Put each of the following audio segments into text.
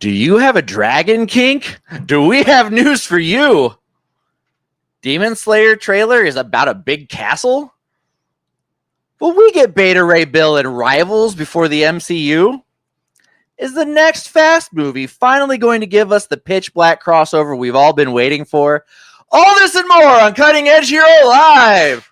Do you have a dragon kink? Do we have news for you? Demon Slayer trailer is about a big castle? Will we get Beta Ray Bill and Rivals before the MCU? Is the next Fast movie finally going to give us the pitch black crossover we've all been waiting for? All this and more on Cutting Edge Hero Live!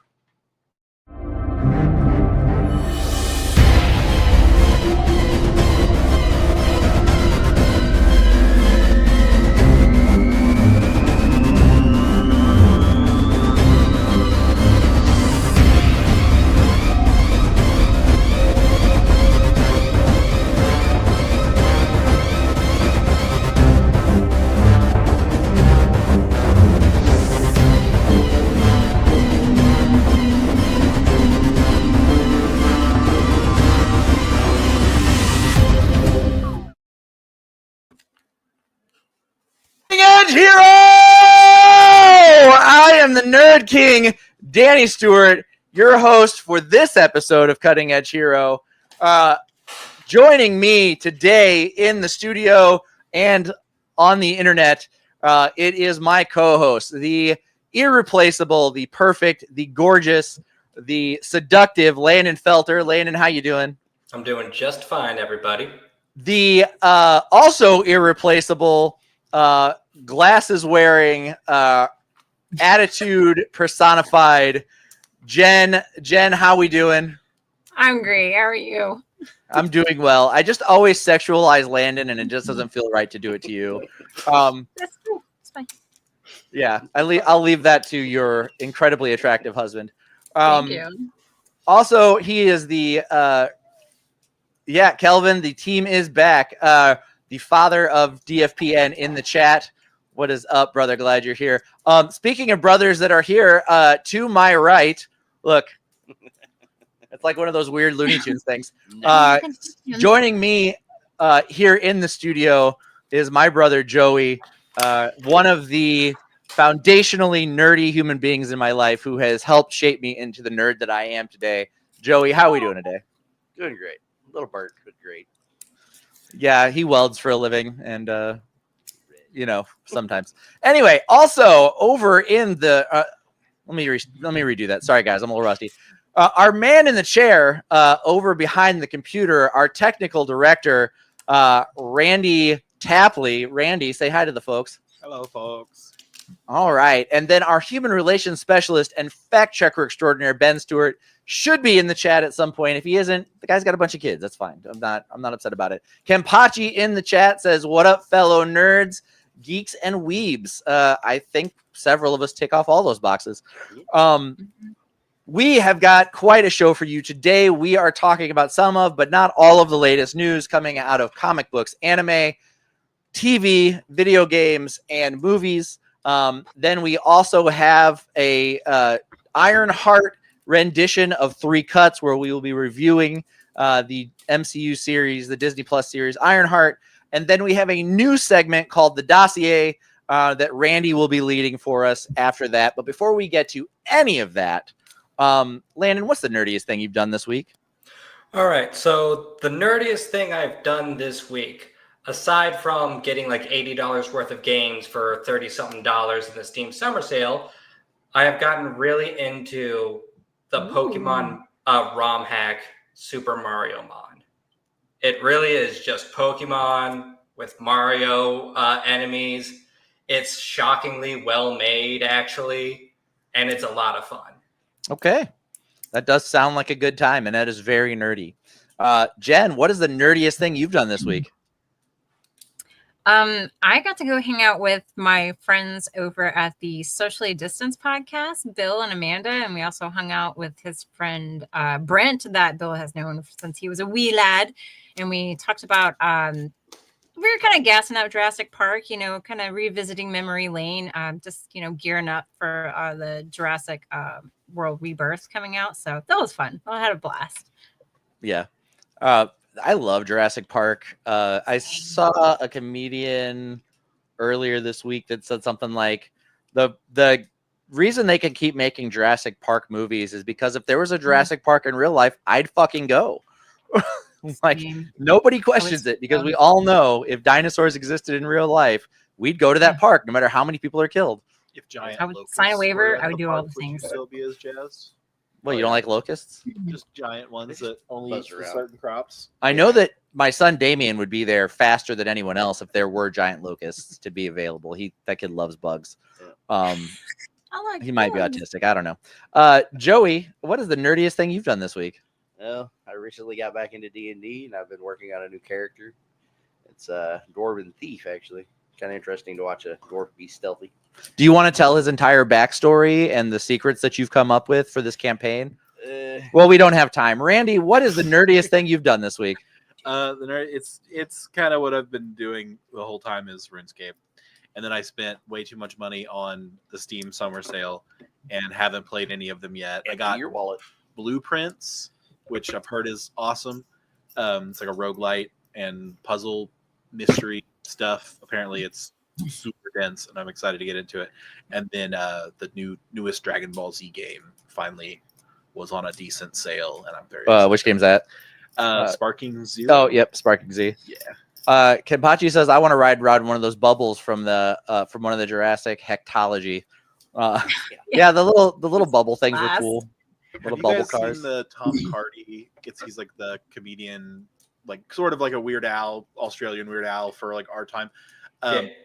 Edge Hero! I am the Nerd King, Danny Stewart, your host for this episode of Cutting Edge Hero. Joining me today in the studio and on the internet, it is my co-host, the irreplaceable, the perfect, the gorgeous, the seductive Landon Felter. Landon, how you doing? I'm doing just fine, everybody. The also irreplaceable, glasses wearing, attitude personified Jen. Jen, how we doing? I'm great. How are you? I'm doing well. I just always sexualize Landon, and it just doesn't feel right to do it to you. That's cool. It's fine. Yeah, I'll leave that to your incredibly attractive husband. Thank you. Also, he is the Kelvin. The team is back. The father of DFPN in the chat. What is up, brother? Glad you're here. Speaking of brothers that are here, to my right, look, it's like one of those weird Looney Tunes things. Joining me here in the studio is my brother, Joey, one of the foundationally nerdy human beings in my life who has helped shape me into the nerd that I am today. Joey, how are we doing today? Doing great. A little burnt, but great. Yeah, he welds for a living, and sometimes. Anyway, also over in the let me redo that. Sorry, guys, I'm a little rusty. Our man in the chair over behind the computer, our technical director, Randy Tapley. Randy, say hi to the folks. Hello, folks. All right, and then our human relations specialist and fact checker extraordinaire, Ben Stewart, should be in the chat at some point. If he isn't, the guy's got a bunch of kids. That's fine. I'm not upset about it. Kempachi in the chat says, "What up, fellow nerds, geeks, and weebs?" I think several of us tick off all those boxes. We have got quite a show for you today. We are talking about some of, but not all of the latest news coming out of comic books, anime, TV, video games, and movies. Then we also have a Ironheart rendition of 3 Cuts, where we will be reviewing the MCU series, the Disney Plus series Ironheart. And then we have a new segment called the Dossier that Randy will be leading for us after that. But before we get to any of that, Landon, what's the nerdiest thing you've done this week? All right, so the nerdiest thing I've done this week, aside from getting like $80 worth of games for $30-something in the Steam Summer Sale, I have gotten really into the Pokemon ROM hack Super Mario Mod. It really is just Pokemon with Mario enemies. It's shockingly well made, actually, and it's a lot of fun. Okay. That does sound like a good time, and that is very nerdy. Jen, what is the nerdiest thing you've done this week? I got to go hang out with my friends over at the Socially Distanced podcast, Bill and Amanda, and we also hung out with his friend Brent, that Bill has known since he was a wee lad, and we talked about we were kind of gassing out Jurassic Park, kind of revisiting memory lane, just gearing up for the Jurassic World Rebirth coming out. So that was fun. I had a blast. Yeah. I love Jurassic Park. I saw a comedian earlier this week that said something like the reason they can keep making Jurassic Park movies is because if there was a Jurassic Park in real life, I'd fucking go. Like, Same. nobody questions it because we all know if dinosaurs existed in real life, we'd go to that park no matter how many people are killed. If giant I would locusts sign a waiver, were at I would the do all park, the would you things. still be as jazzed? Well, Oh, you don't yeah. like locusts? Just giant ones that only buzz eat for around. certain crops. I know that my son Damien would be there faster than anyone else if there were giant locusts to be available. That kid loves bugs. He might be autistic. I don't know. Joey, what is the nerdiest thing you've done this week? Well, I recently got back into D&D, and I've been working on a new character. It's a Dwarven Thief, actually. Kind of interesting to watch a dwarf be stealthy. Do you want to tell his entire backstory and the secrets that you've come up with for this campaign? Well, we don't have time. Randy, what is the nerdiest thing you've done this week? It's kind of what I've been doing the whole time is RuneScape. And then I spent way too much money on the Steam summer sale and haven't played any of them yet. I got your wallet Blueprints, which I've heard is awesome. It's like a roguelite and puzzle mystery stuff. Apparently it's super dense, and I'm excited to get into it. And then the newest Dragon Ball Z game finally was on a decent sale, and I'm very excited. Which game's that? Sparking Zero. Oh, yep, Sparking Z. Yeah. Kenpachi says, I want to ride around one of those bubbles from one of the Jurassic Hectology. Yeah, the little bubble things were cool. Little Have you bubble guys cars. seen the Tom Hardy? He's like the comedian, like sort of like a Weird Al, Australian Weird Al for like our time.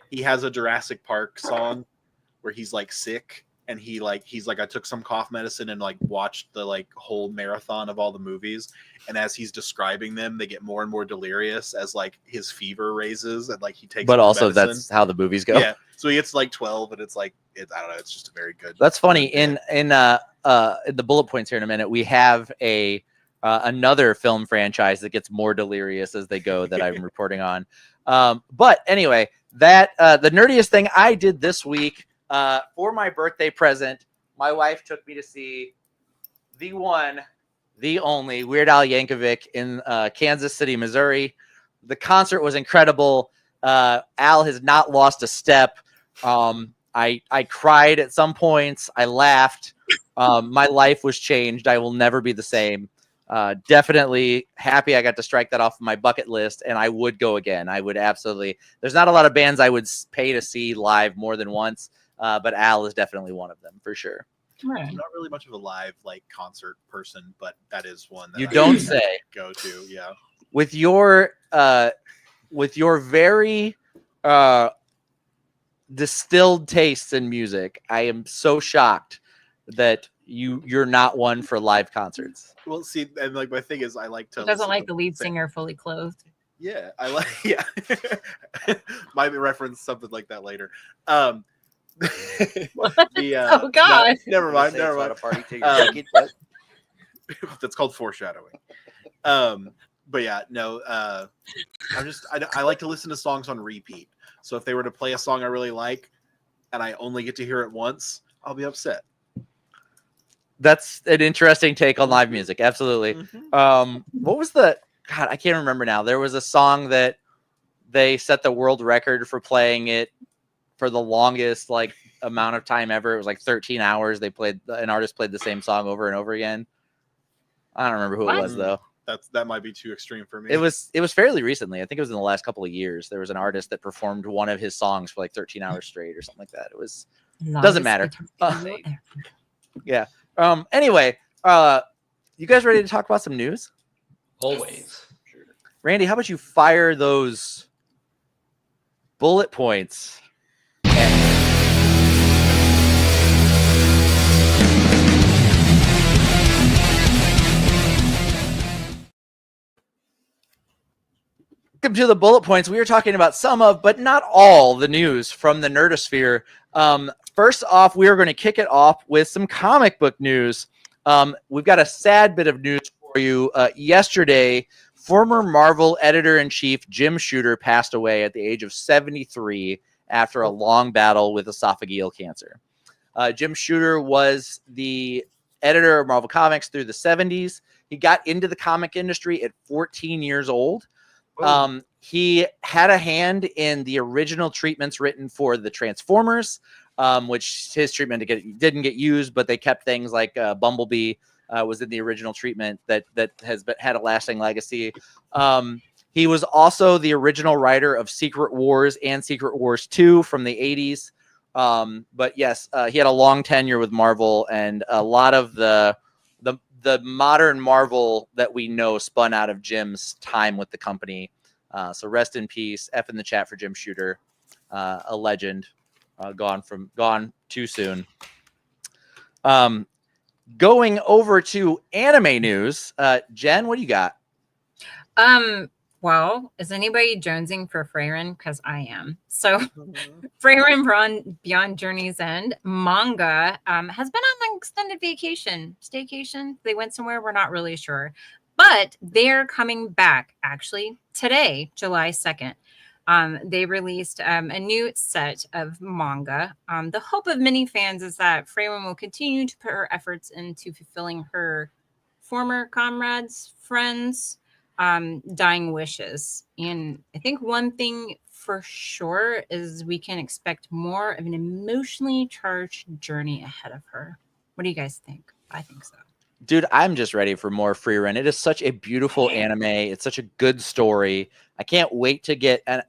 He has a Jurassic Park song where he's like sick, and he's like I took some cough medicine and like watched the like whole marathon of all the movies, and as he's describing them, they get more and more delirious as like his fever raises, and like he takes. But also, medicine. that's how the movies go. Yeah, so he gets like 12, and it's like I don't know. It's just a very good. That's funny. In the bullet points here in a minute, we have another film franchise that gets more delirious as they go that I'm reporting on. But anyway, that the nerdiest thing I did this week for my birthday present, my wife took me to see the one, the only Weird Al Yankovic in Kansas City, Missouri. The concert was incredible. Al has not lost a step. I cried at some points. I laughed. My life was changed. I will never be the same. Definitely happy I got to strike that off of my bucket list, and I would go again. I would absolutely. There's not a lot of bands I would pay to see live more than once, but Al is definitely one of them for sure. Right. I'm not really much of a live like concert person, but that is one that You I don't would say. Go to, yeah. With your very distilled tastes in music, I am so shocked that you're not one for live concerts. Well, see, and like my thing is, I like to. He doesn't listen like to the lead singer fully clothed. Yeah, I like. Yeah, might reference something like that later. Oh God! Never mind. Say Never it's not mind. a party till you're naked. What? That's called foreshadowing. But yeah, no. I like to listen to songs on repeat. So if they were to play a song I really like, and I only get to hear it once, I'll be upset. That's an interesting take on live music. Absolutely. Mm-hmm. What was God, I can't remember now. There was a song that they set the world record for playing it for the longest like amount of time ever. It was like 13 hours. An artist played the same song over and over again. I don't remember who it was though. That might be too extreme for me. It was fairly recently. I think it was in the last couple of years. There was an artist that performed one of his songs for like 13 hours straight or something like that. It was doesn't matter. Yeah. Anyway, you guys ready to talk about some news? Always. Sure. Randy, how about you fire those bullet points? Welcome to the bullet points. We are talking about some of, but not all, the news from the Nerdosphere. First off, we are going to kick it off with some comic book news. We've got a sad bit of news for you. Yesterday, former Marvel editor-in-chief Jim Shooter passed away at the age of 73 after a long battle with esophageal cancer. Jim Shooter was the editor of Marvel Comics through the 70s. He got into the comic industry at 14 years old. He had a hand in the original treatments written for the Transformers, which his treatment didn't get used, but they kept things like Bumblebee was in the original treatment that has had a lasting legacy. He was also the original writer of Secret Wars and Secret Wars 2 from the 80s. But yes, he had a long tenure with Marvel, and a lot of the modern Marvel that we know spun out of Jim's time with the company. So rest in peace. F in the chat for Jim Shooter, a legend, gone too soon. Going over to anime news, Jen, what do you got? Well, is anybody jonesing for Freyrin? Because I am. So Freyrin Beyond Journey's End manga has been on an extended staycation. They went somewhere, we're not really sure. But they're coming back actually today, July 2nd. They released a new set of manga. The hope of many fans is that Freyrin will continue to put her efforts into fulfilling her former comrades, friends, dying wishes. And I think one thing for sure is we can expect more of an emotionally charged journey ahead of her. What do you guys think? I think so. Dude, I'm just ready for more Freyrin. It is such a beautiful anime. It's such a good story. I can't wait to get. And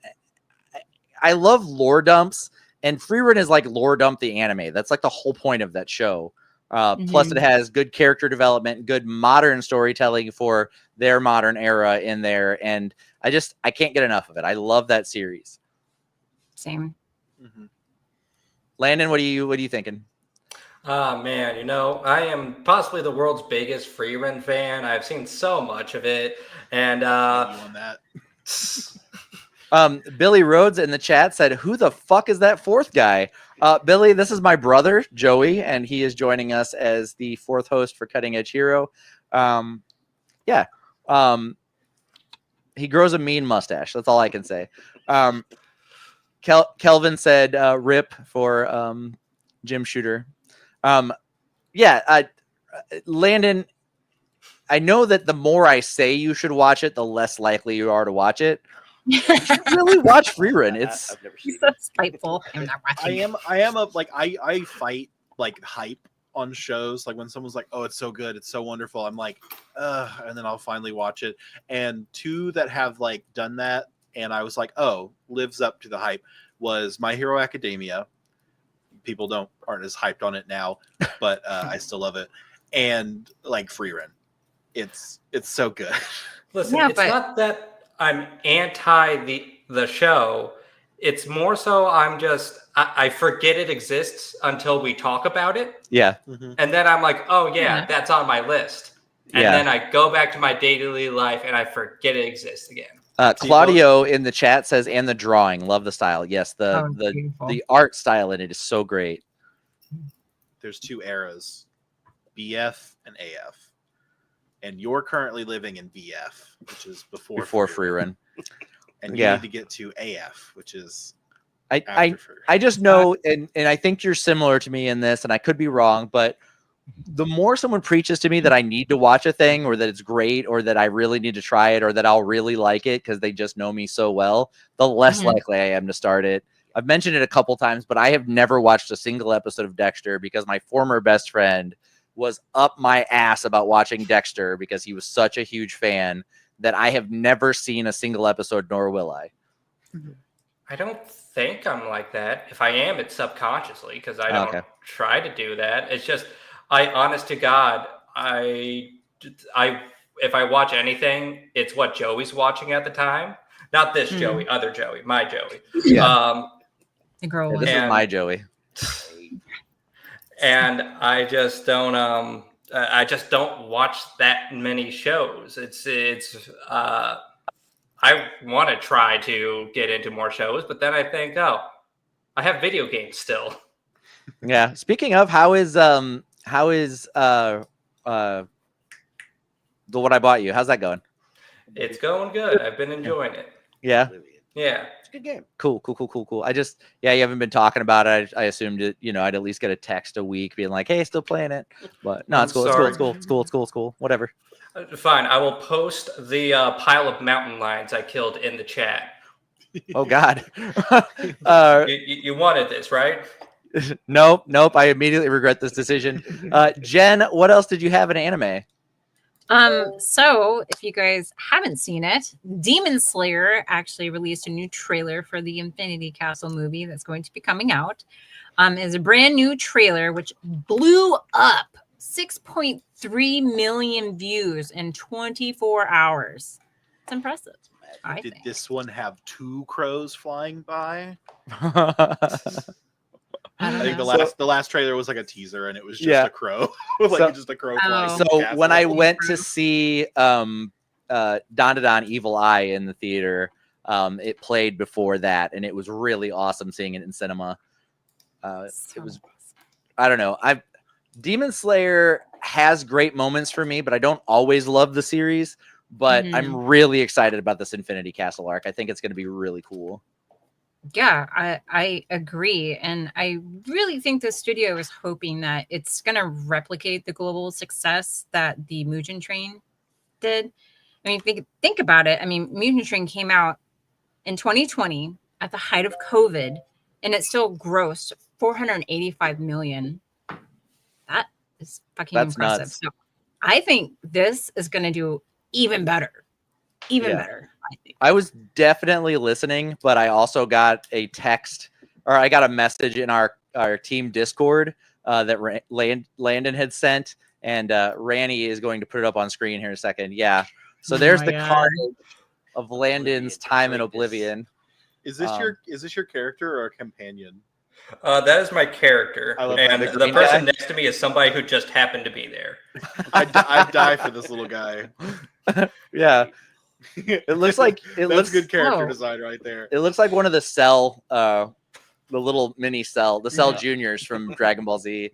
I love lore dumps, and Freyrin is like lore dump the anime. That's like the whole point of that show. Plus, it has good character development, good modern storytelling for their modern era in there, and I can't get enough of it. I love that series. Same. Landon, what are you thinking? Man, I am possibly the world's biggest Freyrin fan. I've seen so much of it, and You on that? Billy Rhodes in the chat said, "Who the fuck is that fourth guy?" Billy, this is my brother Joey, and he is joining us as the fourth host for Cutting Edge Hero. He grows a mean mustache. That's all I can say. Kelvin said, "Rip" for Jim Shooter. Landon, I know that the more I say you should watch it, the less likely you are to watch it. You should really watch Freyrin. It's I've never seen He's so spiteful. I'm not watching. I fight like hype on shows. Like when someone's like, "Oh, it's so good, it's so wonderful," I'm like, and then I'll finally watch it. And two that have like done that, and I was like, "Oh, lives up to the hype," was My Hero Academia. People aren't as hyped on it now, but I still love it. And like Freyrin, it's so good. Listen, Yeah, it's but- not that I'm anti the show. It's more so I forget it exists until we talk about it. yeah. And then I'm like, oh yeah, Yeah. that's on my list. And Yeah. then I go back to my daily life and I forget it exists again. Claudio in the chat says, "And the drawing, love the style." Yes, Beautiful. the art style in it is so great. There's two eras, BF and AF. And you're currently living in BF, which is before Freyrin. And you need to get to AF, which is I after I just know, and I think you're similar to me in this, and I could be wrong, but the more someone preaches to me that I need to watch a thing, or that it's great, or that I really need to try it, or that I'll really like it because they just know me so well, the less likely I am to start it. I've mentioned it a couple times, but I have never watched a single episode of Dexter because my former best friend was up my ass about watching Dexter because he was such a huge fan that I have never seen a single episode, nor will I. I don't think I'm like that. If I am, it's subconsciously because I don't try to do that. It's just, honest to God, if I watch anything, it's what Joey's watching at the time. Not this Joey, other Joey, my Joey. Yeah. The girl Yeah, was. this is my Joey. And I just don't watch that many shows. I want to try to get into more shows, but then I think, I have video games still. Yeah. Speaking of, how is the What I Bought You? How's that going? It's going good. I've been enjoying it. Yeah. Yeah. It's a good game. Cool. I just, you haven't been talking about it. I assumed it, I'd at least get a text a week being like, "Hey, still playing it." But no, it's cool. It's cool. Whatever. Fine. I will post the pile of mountain lions I killed in the chat. Oh God. You wanted this, right? Nope. I immediately regret this decision. Jen, what else did you have in anime? So if you guys haven't seen it, Demon Slayer actually released a new trailer for the Infinity Castle movie that's going to be coming out. Is a brand new trailer which blew up 6.3 million views in 24 hours. It's impressive. Did this one have 2 crows flying by? I think know. the last trailer was like a teaser, and it was just a crow, just a crow flying. Oh. So when I went to see Don Evil Eye in the theater, it played before that, and it was really awesome seeing it in cinema. It was, I don't know. Demon Slayer has great moments for me, but I don't always love the series. But I'm really excited about this Infinity Castle arc. I think it's going to be really cool. Yeah, I agree. And I really think the studio is hoping that it's going to replicate the global success that the Mugen Train did. I mean, think about it. I mean, Mugen Train came out in 2020 at the height of COVID, and it still grossed 485 million. That is fucking impressive. Nuts. So I think this is going to do even better. Better. I was definitely listening, but I also got a text, or I got a message in our team Discord that Landon had sent, and Randy is going to put it up on screen here in a second. Yeah. So there's the card of Landon's time in Oblivion. Is this your character or a companion? That is my character, and the person next to me is somebody who just happened to be there. I'd die for this little guy. Yeah. It looks like that's good character design right there. It looks like one of the Cell, the little mini Cell, the Cell Juniors from Dragon Ball Z.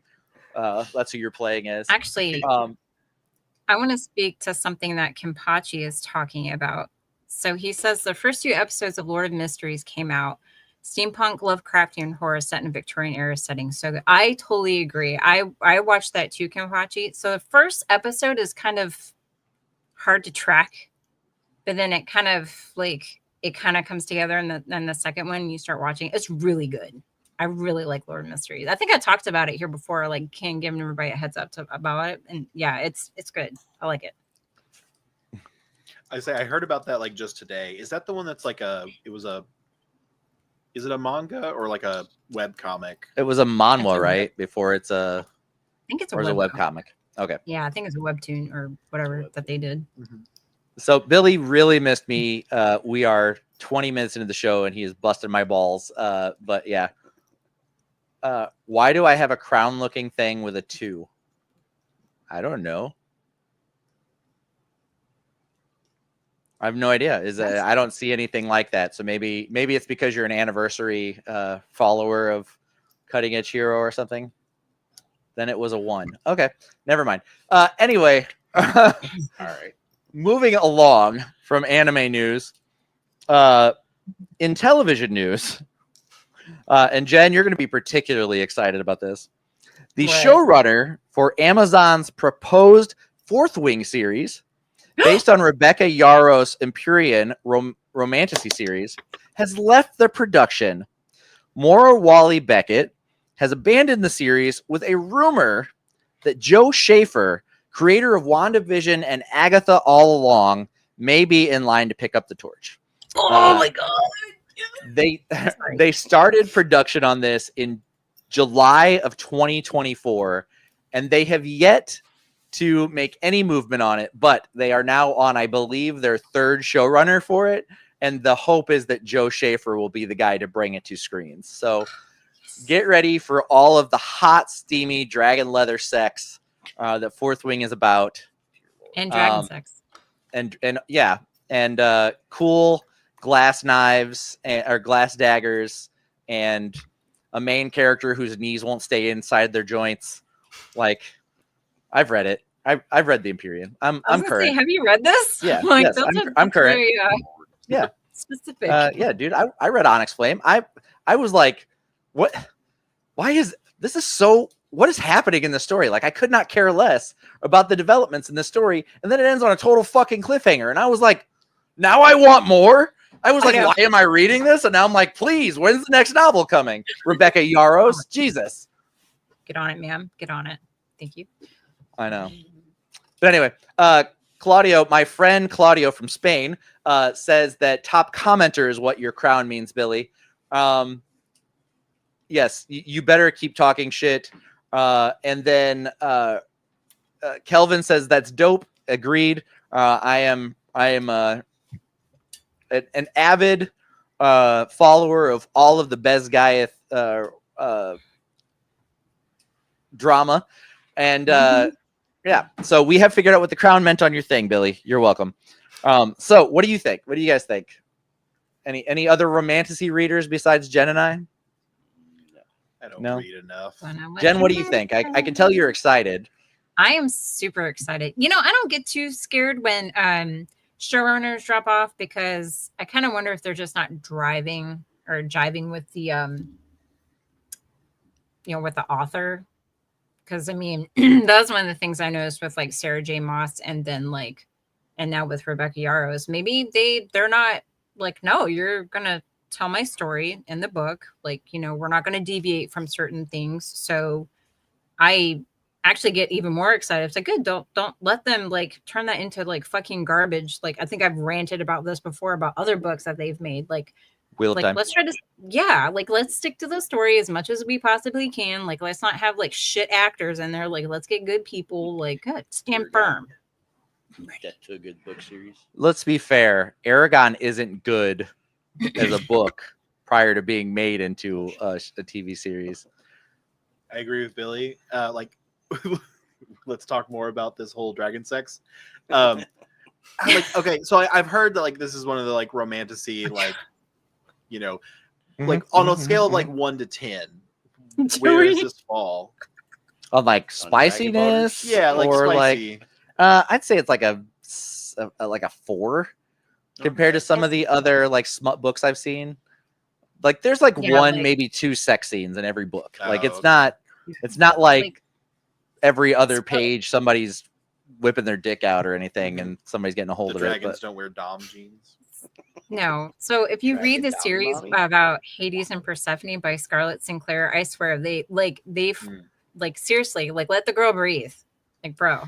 That's who you're playing as. Actually, I want to speak to something that Kimpachi is talking about. So he says the first 2 episodes of Lord of Mysteries came out. Steampunk, Lovecraftian horror set in a Victorian era setting. So I totally agree. I watched that too, Kimpachi. So the first episode is kind of hard to track. But then it kind of comes together, and then the second one you start watching, it's really good. I really like Lord of Mysteries. I think I talked about it here before. Like, can't give everybody a heads up about it, and yeah, it's good. I like it. I heard about that like just today. Is that the one that's like is it a manga or like a web comic? It was a manhwa, right? Before it's I think it's a web comic. Okay. Yeah, I think it's a webtoon or whatever that they did. Mm-hmm. So Billy really missed me. We are 20 minutes into the show, and he has busted my balls. But yeah. Why do I have a crown-looking thing with a 2? I don't know. I have no idea. I don't see anything like that. So maybe it's because you're an anniversary follower of Cutting Edge Hero or something. Then it was a 1. Okay, never mind. Anyway, all right. Moving along from anime news, in television news, and Jen, you're going to be particularly excited about this. The showrunner for Amazon's proposed 4th Wing series, based on Rebecca Yarros' Empyrean romantasy series, has left the production. Maura Wally Beckett has abandoned the series with a rumor that Joe Schaefer, creator of WandaVision and Agatha All Along, may be in line to pick up the torch. Oh my god! They started production on this in July of 2024, and they have yet to make any movement on it. But they are now on, I believe, their 3rd showrunner for it, and the hope is that Joe Schaefer will be the guy to bring it to screens. So get ready for all of the hot, steamy dragon leather sex that 4th Wing is about, and dragon sex, and yeah, and cool glass knives or glass daggers, and a main character whose knees won't stay inside their joints. Like, I've read it. I've read the Empyrean. I'm current. Say, have you read this? Yeah, like, yes, I'm current. Very, yeah, specific. Yeah, dude. I read Onyx Flame. I was like, what? Why is this is so? What is happening in the story? Like, I could not care less about the developments in the story. And then it ends on a total fucking cliffhanger. And I was like, now I want more. I was like, why am I reading this? And now I'm like, please, when's the next novel coming? Rebecca Yarros, Jesus. Get on it, ma'am. Get on it. Thank you. I know. But anyway, Claudio, my friend Claudio from Spain, says that top commenter is what your crown means, Billy. Yes, you better keep talking shit. And then Kelvin says that's dope. Agreed. I am an avid follower of all of the Bezgaiath drama, and yeah. So we have figured out what the crown meant on your thing, Billy. You're welcome. So what do you think? What do you guys think? Any other romantasy readers besides Jen and I? I don't read enough. Jen, what do you think? I can tell you're excited. I am super excited. You know, I don't get too scared when showrunners drop off because I kind of wonder if they're just not driving or jiving with the with the author. Because I mean, that's one of the things I noticed with like Sarah J. Maas and then and now with Rebecca Yarros. Maybe they're not like, no, you're gonna tell my story in the book. Like, we're not gonna deviate from certain things. So I actually get even more excited. It's like, good, don't let them like turn that into like fucking garbage. Like, I think I've ranted about this before about other books that they've made. Like Wheel of Time. Let's try to let's stick to the story as much as we possibly can. Like, let's not have like shit actors in there. Like, let's get good people. Like, good, stand firm. That to a good book series. Let's be fair. Aragon isn't good as a book prior to being made into a TV series. I agree with Billy. Let's talk more about this whole dragon sex. Okay, so I've heard that like this is one of the like romantasy like on a scale of like 1 to 10. Where does this fall? On like spiciness? Yeah, like or spicy. Like I'd say it's like a 4 compared to some of the other like smut books I've seen. Like there's like one, maybe 2 sex scenes in every book. Like it's not like every other page somebody's whipping their dick out or anything and somebody's getting a hold of it. Dragons don't wear dom jeans. No. So if you read the series about Hades and Persephone by Scarlett Sinclair, I swear they've seriously, like, let the girl breathe. Like, bro,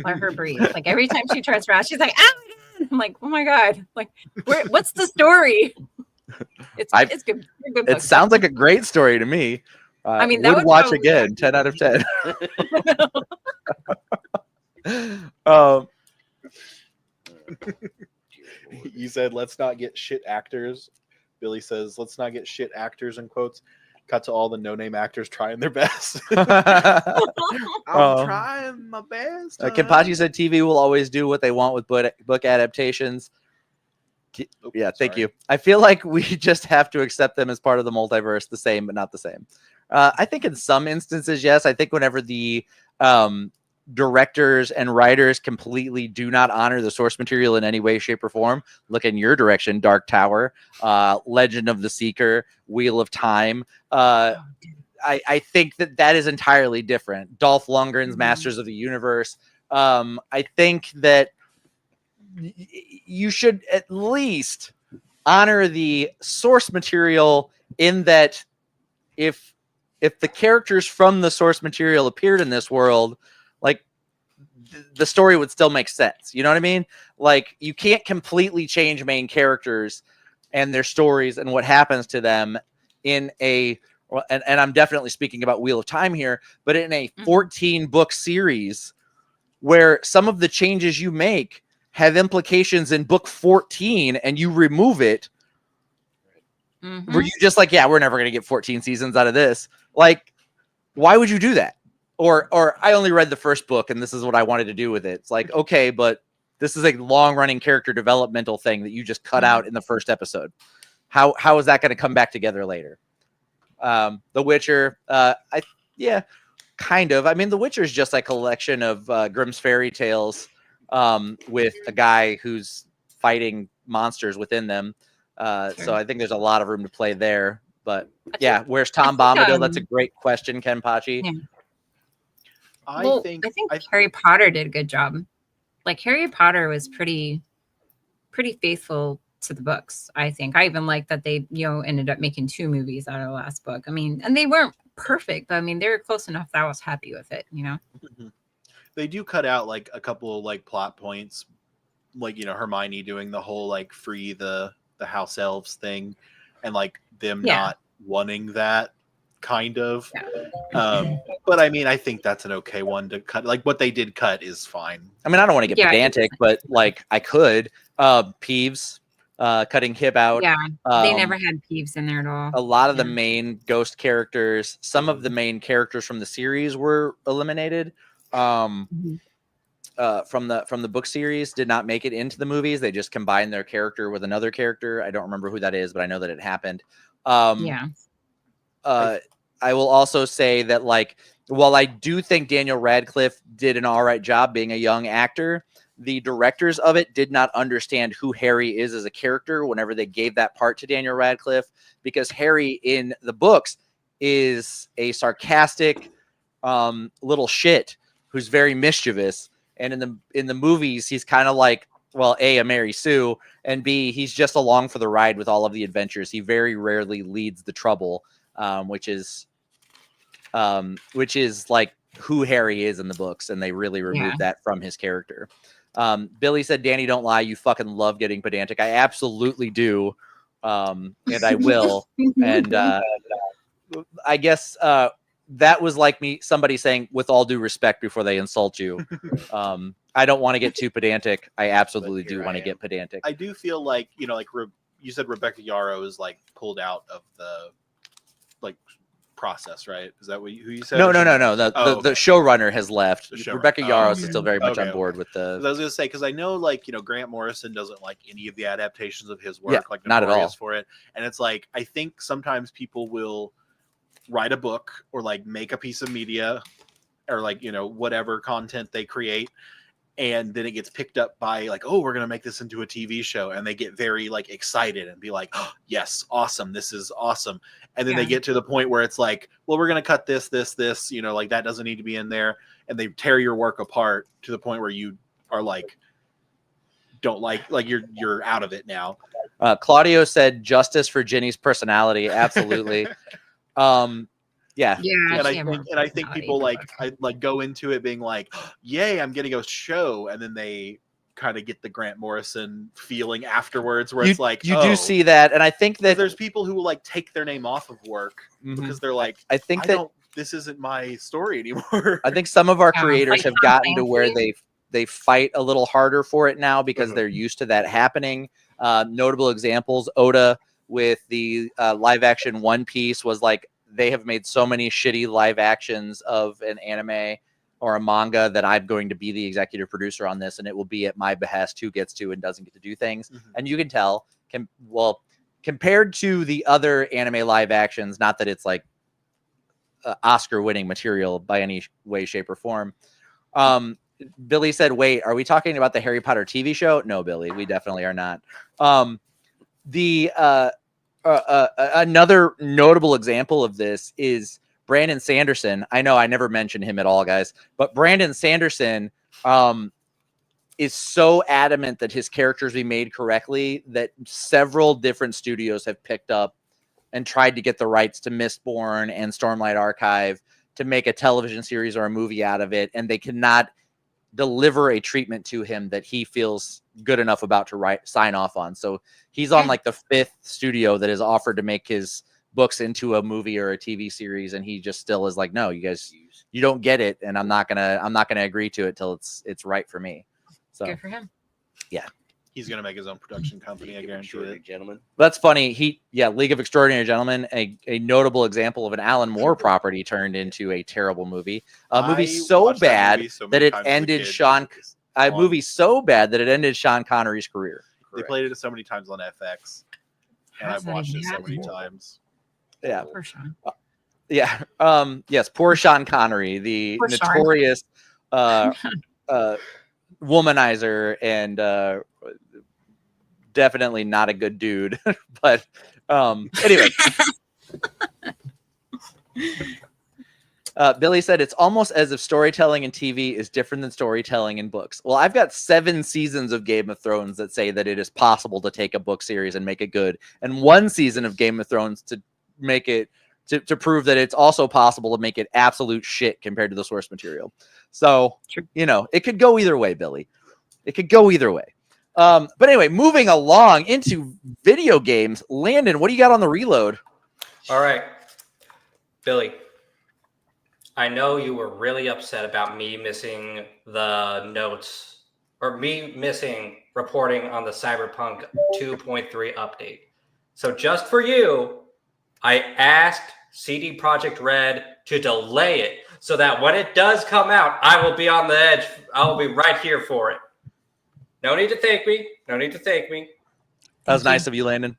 let her breathe. Like every time she turns around, she's like, oh my God. I'm like, oh my God. Like, what's the story? It's good. Good it sounds like a great story to me. I mean, would watch again. 10 out of 10. You said let's not get shit actors. Billy says let's not get shit actors in quotes. Cut to all the no-name actors trying their best. I'm trying my best. Kenpachi said TV will always do what they want with book adaptations. Yeah, thank you. I feel like we just have to accept them as part of the multiverse, the same but not the same. I think in some instances, yes. I think whenever the directors and writers completely do not honor the source material in any way, shape, or form, look in your direction, Dark Tower, Legend of the Seeker, Wheel of Time. I think that is entirely different. Dolph Lundgren's Masters of the Universe. I think that you should at least honor the source material in that if the characters from the source material appeared in this world, like the story would still make sense. You know what I mean? Like you can't completely change main characters and their stories and what happens to them in and I'm definitely speaking about Wheel of Time here, but in a 14 book series where some of the changes you make have implications in book 14 and you remove it, were you just like, yeah, we're never going to get 14 seasons out of this? Like, why would you do that? Or I only read the first book and this is what I wanted to do with it. It's like, okay, but this is a long running character developmental thing that you just cut out in the first episode. How is that going to come back together later? The Witcher, kind of. I mean, The Witcher is just a collection of Grimm's fairy tales with a guy who's fighting monsters within them. So I think there's a lot of room to play there. But yeah, where's Tom Bombadil? That's a great question, Kenpachi. Yeah. I think Harry Potter did a good job. Like Harry Potter was pretty faithful to the books. I think I even like that they, ended up making 2 movies out of the last book. I mean, and they weren't perfect, but I mean, they were close enough that I was happy with it, They do cut out like a couple of like plot points, like Hermione doing the whole like free the house elves thing, and like them not wanting that kind of. But I mean, I think that's an okay one to cut. Like what they did cut is fine. I mean, I don't want to get pedantic, but like I could. Peeves, cutting Hib out. Yeah, they never had Peeves in there at all. A lot of the main ghost characters, some of the main characters from the series were eliminated. From the book series did not make it into the movies. They just combined their character with another character. I don't remember who that is, but I know that it happened. I will also say that, like, while I do think Daniel Radcliffe did an all right job being a young actor, the directors of it did not understand who Harry is as a character whenever they gave that part to Daniel Radcliffe, because Harry in the books is a sarcastic little shit who's very mischievous. And in the movies, he's kind of like, well, A, a Mary Sue, and B, he's just along for the ride with all of the adventures. He very rarely leads the trouble, which is like who Harry is in the books, and they really removed that from his character. Billy said, Danny, don't lie. You fucking love getting pedantic. I absolutely do. And I will. And I guess that was like somebody saying, with all due respect, before they insult you. I don't want to get too pedantic. I absolutely do want to get pedantic. I do feel like, like you said, Rebecca Yarrow is like pulled out of the like process, right? Is that who you said? No. The showrunner has left. Rebecca Yarrow is still very much on board with the. I was going to say, because I know, like, Grant Morrison doesn't like any of the adaptations of his work, like not at all for it. And it's like, I think sometimes people will write a book or like make a piece of media or like, whatever content they create, and then it gets picked up by like, oh, we're going to make this into a TV show. And they get very like excited and be like, oh, yes, awesome. This is awesome. And then they get to the point where it's like, well, we're going to cut this, like that doesn't need to be in there. And they tear your work apart to the point where you are like, don't like you're out of it now. Claudio said justice for Ginny's personality. Absolutely. Yeah. And I think people like go into it being like, yay, I'm getting a show, and then they kind of get the Grant Morrison feeling afterwards, where it's like you do see that, and I think that there's people who will like take their name off of work because they're like, I think this isn't my story anymore. I think some of our creators have gotten to where they fight a little harder for it now because they're used to that happening. Notable examples: Oda with the live action One Piece was like, they have made so many shitty live actions of an anime or a manga that I'm going to be the executive producer on this, and it will be at my behest who gets to and doesn't get to do things. And you can tell, compared to the other anime live actions, not that it's like Oscar-winning material by any way, shape, or form. Billy said, wait, are we talking about the Harry Potter TV show? No, Billy, we definitely are not. Another notable example of this is Brandon Sanderson. I know I never mentioned him at all, guys, but Brandon Sanderson is so adamant that his characters be made correctly that several different studios have picked up and tried to get the rights to Mistborn and Stormlight Archive to make a television series or a movie out of it, and they cannot deliver a treatment to him that he feels good enough about to sign off on. So he's on like the 5th studio that has offered to make his books into a movie or a TV series, and he just still is like, no, you guys, you don't get it, and I'm not gonna agree to it till it's right for me. So good for him. Yeah. He's gonna make his own production company, I guarantee it. Gentlemen. That's funny. League of Extraordinary Gentlemen, a notable example of an Alan Moore property turned into a terrible movie. A movie so bad that it ended Sean Connery's career. They played it so many times on FX, and I've watched it so many times. Yeah. Poor Sean. Yeah. Yes, poor Sean Connery, the notorious womanizer and definitely not a good dude. But anyway. Billy said it's almost as if storytelling in TV is different than storytelling in books. Well, I've got 7 seasons of Game of Thrones that say that it is possible to take a book series and make it good, and 1 season of Game of Thrones to make it to prove that it's also possible to make it absolute shit compared to the source material. So, you know, it could go either way, Billy. It could go either way. But anyway, moving along into video games. Landon, what do you got on the reload? All right, Billy. I know you were really upset about me missing the notes or me missing reporting on the Cyberpunk 2.3 update. So just for you, I asked CD Projekt Red to delay it so that when it does come out, I will be on the edge. I will be right here for it. No need to thank me. No need to thank me. That was nice of you, Landon.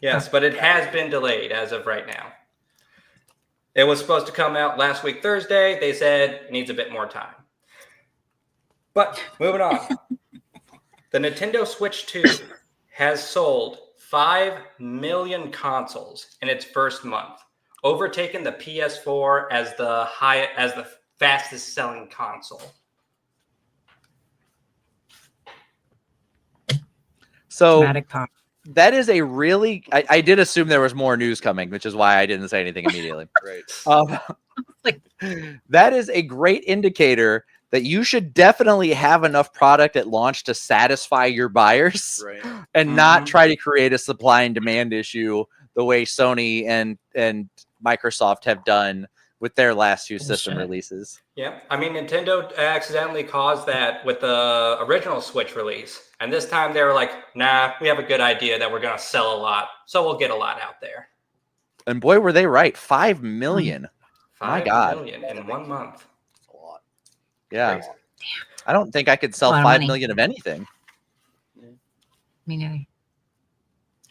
Yes, but it has been delayed as of right now. It was supposed to come out last week, Thursday. They said it needs a bit more time. But moving on. The Nintendo Switch 2 has sold 5 million consoles in its first month, overtaking the PS4 as the fastest selling console. So Dramatic pop. that is a really, I did assume there was more news coming, which is why I didn't say anything immediately. Right. That is a great indicator that you should definitely have enough product at launch to satisfy your buyers, Right. and not try to create a supply and demand issue the way Sony and Microsoft have done with their last 2 system releases. Yeah, I mean, Nintendo accidentally caused that with the original Switch release. And this time they were like, nah, we have a good idea that we're going to sell a lot. So we'll get a lot out there. And boy, were they right. 5 million. 5 God. million in 1 month. That's a lot. Yeah. Crazy. I don't think I could sell A lot of 5 money. million of anything. Me neither.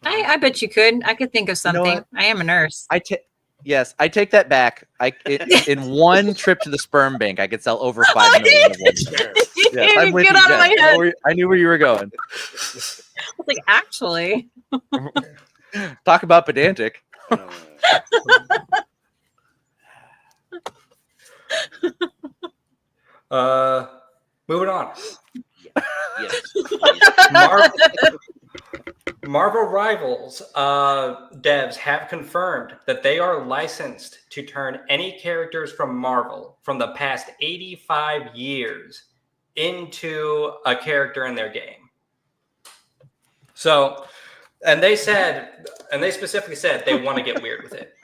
I bet you could. I could think of You know something. what? I am a nurse. Yes, I take that back. In one trip to the sperm bank, I could sell over 5 million of one. Yes, I'm with Get you, out of my Jen. head. I knew where you were going. I was like, actually, Talk about pedantic. Moving on. Yes. Marvel Rivals devs have confirmed that they are licensed to turn any characters from Marvel from the past 85 years into a character in their game. So, and they specifically said they want to get weird with it.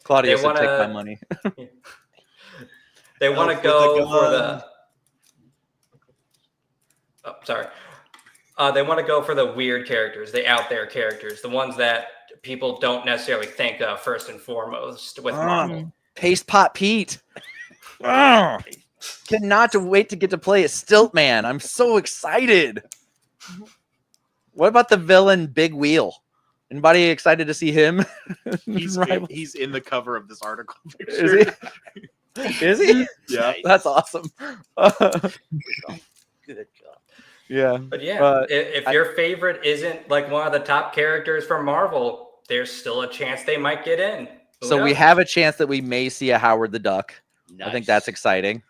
Claudia They said, take wanna- my money. They want to Elf with go a for the. gun. Oh, sorry. They want to go for the weird characters, the out there characters, the ones that people don't necessarily think of first and foremost with Marvel. Paste Pot Pete. Cannot wait to get to play as Stiltman. I'm so excited. What about the villain Big Wheel? Anybody excited to see him? He's Rival- he's in the cover of this article. Is he? Is he? Yeah. That's awesome. Good God. Yeah. But yeah, if your favorite isn't like one of the top characters from Marvel, there's still a chance they might get in. Who So we knows? have a chance that we may see a Howard the Duck. Nice. I think that's exciting.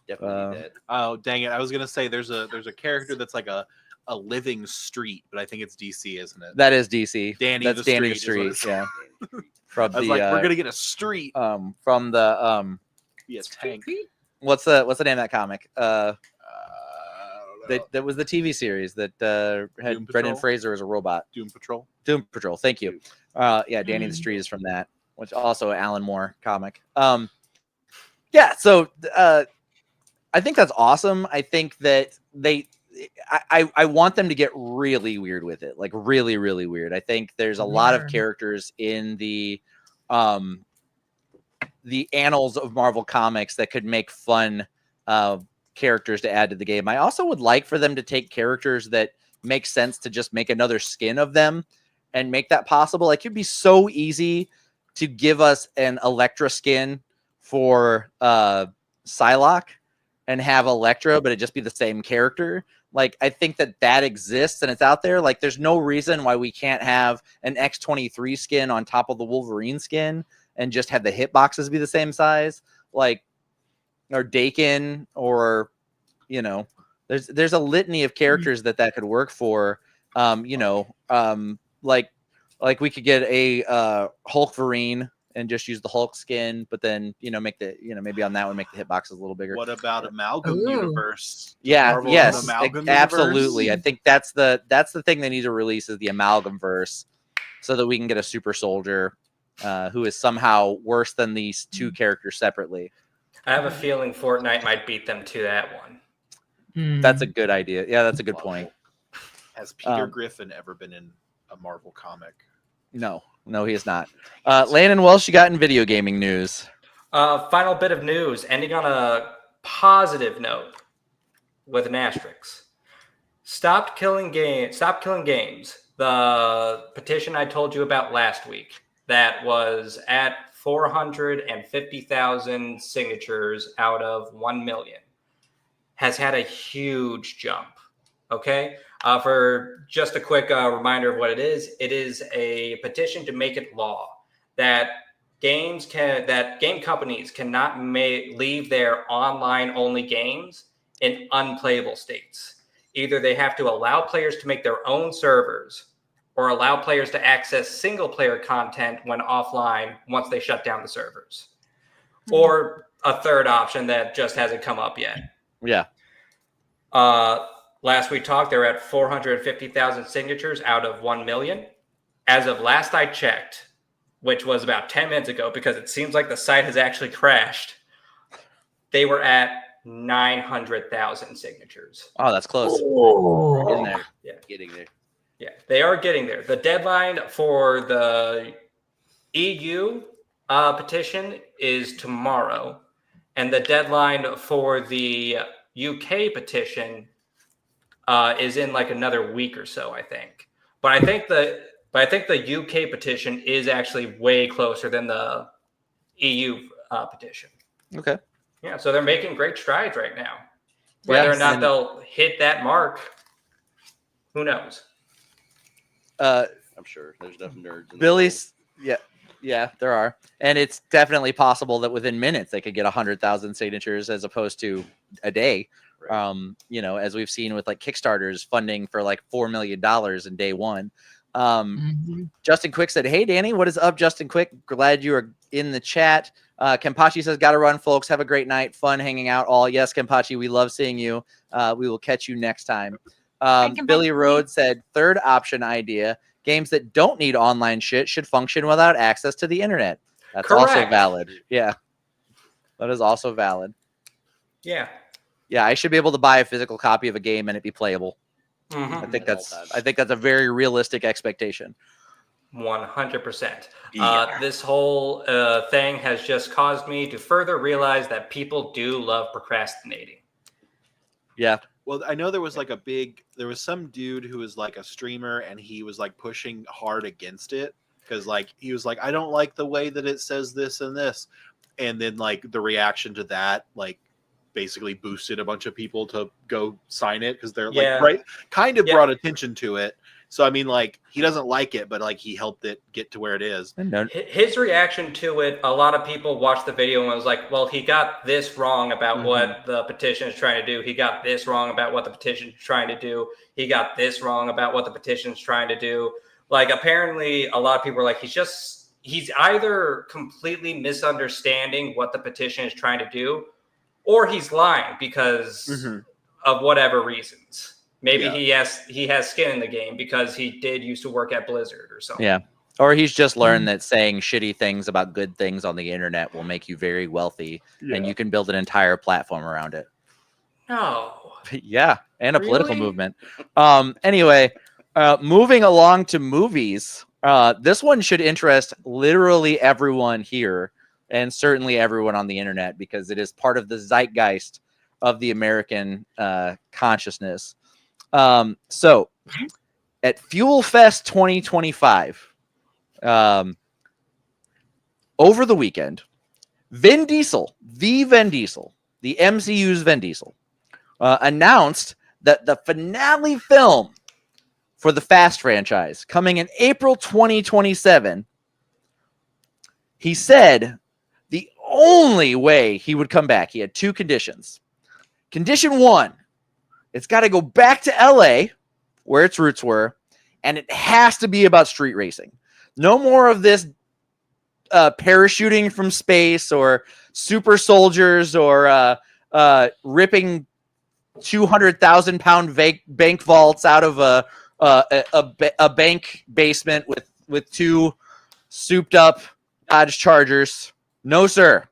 Definitely need that. Oh dang it! I was gonna say there's a character that's like a living street, but I think it's DC, isn't it? That is DC. Danny That's the Danny the Street is Street. what Yeah. From I was the like, we're gonna get a street. from the Be a tank. what's the name of that comic? I don't know. That was the TV series that had Doom Brendan Patrol? Fraser as a robot. Doom Patrol. Doom Patrol. Thank you. Yeah, Danny the Street is from that, which also Alan Moore comic. Yeah, so I think that's awesome. I think that I want them to get really weird with it, like really, really weird. I think there's a lot of characters in the annals of Marvel Comics that could make fun characters to add to the game. I also would like for them to take characters that make sense to just make another skin of them and make that possible. Like, it'd be so easy to give us an Elektra skin for Psylocke and have Elektra, but it just be the same character. Like, I think that exists and it's out there. Like, there's no reason why we can't have an X-23 skin on top of the Wolverine skin and just have the hitboxes be the same size, like, or Dakin, or, you know, there's a litany of characters that could work for. You know, like we could get a Hulk Vereen and just use the Hulk skin, but then, you know, make the, you know, maybe on that one make the hitboxes a little bigger. What about Amalgam Ooh. Universe? Yeah, Marvel yes, Amalgam absolutely. Universe? I think that's the thing they need to release is the Amalgam verse, so that we can get a super soldier who is somehow worse than these two characters separately. I have a feeling Fortnite might beat them to that one. That's a good idea. Yeah, that's a good point. Has Peter Griffin ever been in a Marvel comic? No, he is not. Landon Welsh, you got in video gaming news. Final bit of news, ending on a positive note with an asterisk. Stop killing games. The petition I told you about last week that was at 450,000 signatures out of 1 million has had a huge jump. Okay. For just a quick reminder of what it is a petition to make it law that game companies cannot leave their online only games in unplayable states. Either they have to allow players to make their own servers or allow players to access single player content when offline once they shut down the servers. Or a third option that just hasn't come up yet. Yeah. Last we talked, they're at 450,000 signatures out of 1 million. As of last I checked, which was about 10 minutes ago, because it seems like the site has actually crashed, they were at 900,000 signatures. Oh, that's close. Getting there. Yeah. Getting there. Yeah, they are getting there. The deadline for the EU petition is tomorrow, and the deadline for the UK petition is in like another week or so, I think. But I think the UK petition is actually way closer than the EU petition. Okay. Yeah, so they're making great strides right now. Whether or not they'll hit that mark, who knows? I'm sure there's enough nerds. Billy's, yeah, there are, and it's definitely possible that within minutes they could get 100,000 signatures as opposed to a day. Right. You know, as we've seen with like Kickstarters funding for like $4 million in day one. Justin Quick said, "Hey Danny, what is up, Justin Quick? Glad you are in the chat." Kempachi says, "Gotta run, folks. Have a great night. Fun hanging out." All yes, Kempachi, we love seeing you. We will catch you next time. Billy Rhodes said, "Third option idea: games that don't need online shit should function without access to the internet." That's Correct. Also valid. Yeah, that is also valid. Yeah. Yeah, I should be able to buy a physical copy of a game and it be playable. Mm-hmm. I think that's a very realistic expectation. 100%. Yeah. This whole thing has just caused me to further realize that people do love procrastinating. Yeah. Well, I know there was some dude who was like a streamer and he was like pushing hard against it because like he was like, I don't like the way that it says this and this. And then like the reaction to that, like basically boosted a bunch of people to go sign it because they're brought attention to it. So I mean, like he doesn't like it, but like he helped it get to where it is. His reaction to it, a lot of people watched the video and was like, well, he got this wrong about what the petition is trying to do. He got this wrong about what the petition is trying to do. He got this wrong about what the petition is trying to do. Like apparently a lot of people are like, he's either completely misunderstanding what the petition is trying to do, or he's lying because of whatever reasons. Maybe he has skin in the game because he did used to work at Blizzard or something. Yeah. Or he's just learned that saying shitty things about good things on the internet will make you very wealthy and you can build an entire platform around it. No. Yeah. And a political movement. Anyway, moving along to movies. This one should interest literally everyone here and certainly everyone on the internet because it is part of the zeitgeist of the American consciousness. So at Fuel Fest 2025, over the weekend, Vin Diesel, the MCU's Vin Diesel, announced that the finale film for the Fast franchise coming in April 2027 he said the only way he would come back, he had 2 conditions. Condition 1, it's got to go back to LA, where its roots were, and it has to be about street racing. No more of this parachuting from space or super soldiers or ripping 200,000-pound bank vaults out of a bank basement with 2 souped up Dodge Chargers. No, sir.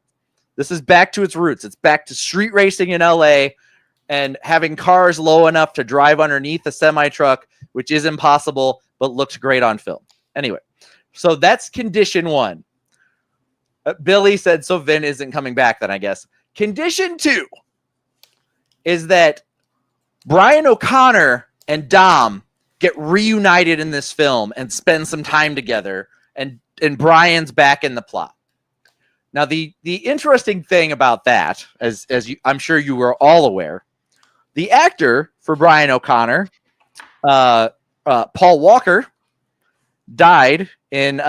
This is back to its roots. It's back to street racing in LA and having cars low enough to drive underneath a semi-truck, which is impossible, but looks great on film. Anyway, so that's condition 1. Billy said, so Vin isn't coming back then, I guess. Condition 2 is that Brian O'Connor and Dom get reunited in this film and spend some time together, and Brian's back in the plot. Now, the interesting thing about that, as I'm sure you were all aware, the actor for Brian O'Connor, Paul Walker, died in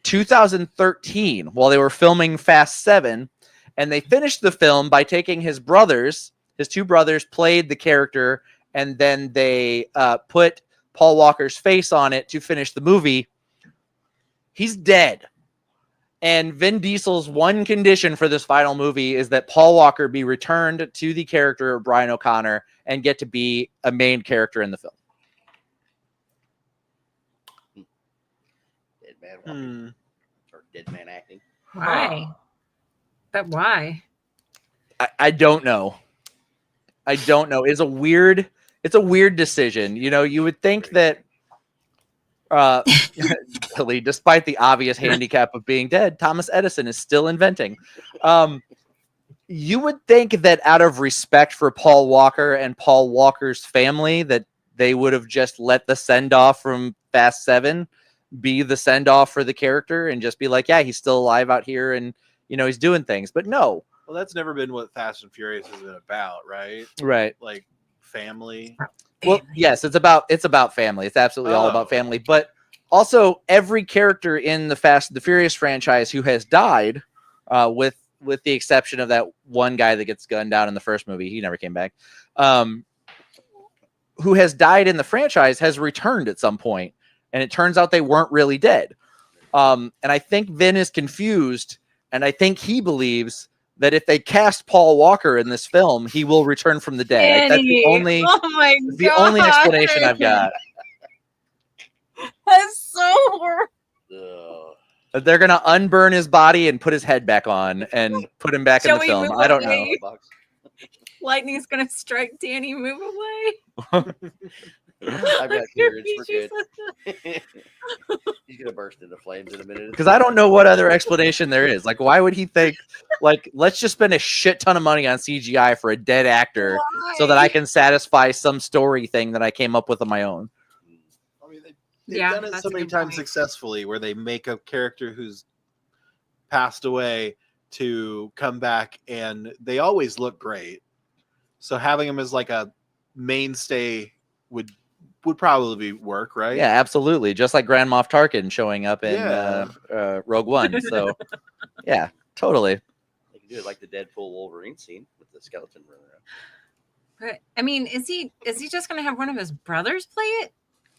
2013 while they were filming Fast 7, and they finished the film by taking his 2 brothers played the character, and then they put Paul Walker's face on it to finish the movie. He's dead. And Vin Diesel's one condition for this final movie is that Paul Walker be returned to the character of Brian O'Connor and get to be a main character in the film. Dead man walking. Or dead man acting. Why? But why? I don't know. I don't know. It's a weird decision. You know, you would think that Billy, despite the obvious handicap of being dead, Thomas Edison is still inventing. You would think that out of respect for Paul Walker and Paul Walker's family, that they would have just let the send-off from Fast 7 be the send-off for the character and just be like, yeah, he's still alive out here and, you know, he's doing things. But no. Well, that's never been what Fast and Furious has been about, right? Right. Like family. Well, yes, it's about family. It's absolutely all about family. But also, every character in the Fast and the Furious franchise who has died, with the exception of that one guy that gets gunned down in the first movie, he never came back, who has died in the franchise has returned at some point, and it turns out they weren't really dead. And I think Vin is confused, and I think he believes that if they cast Paul Walker in this film, he will return from the dead. That's the only, the only explanation I've got. That's so horrible. They're going to unburn his body and put his head back on and put him back in the film. I don't know. Lightning's going to strike Danny, move away. I've got courage. We're good. He's going to burst into flames in a minute. Because I don't know what other explanation there is. Like, why would he think, like, let's just spend a shit ton of money on CGI for a dead actor so that I can satisfy some story thing that I came up with on my own? I mean, they've done it so many times successfully where they make a character who's passed away to come back, and they always look great. So having him as like a mainstay would probably work, right? Yeah, absolutely. Just like Grand Moff Tarkin showing up in Rogue One. So, yeah, totally. They can do it like the Deadpool Wolverine scene with the skeleton running around. But I mean, is he just going to have one of his brothers play it?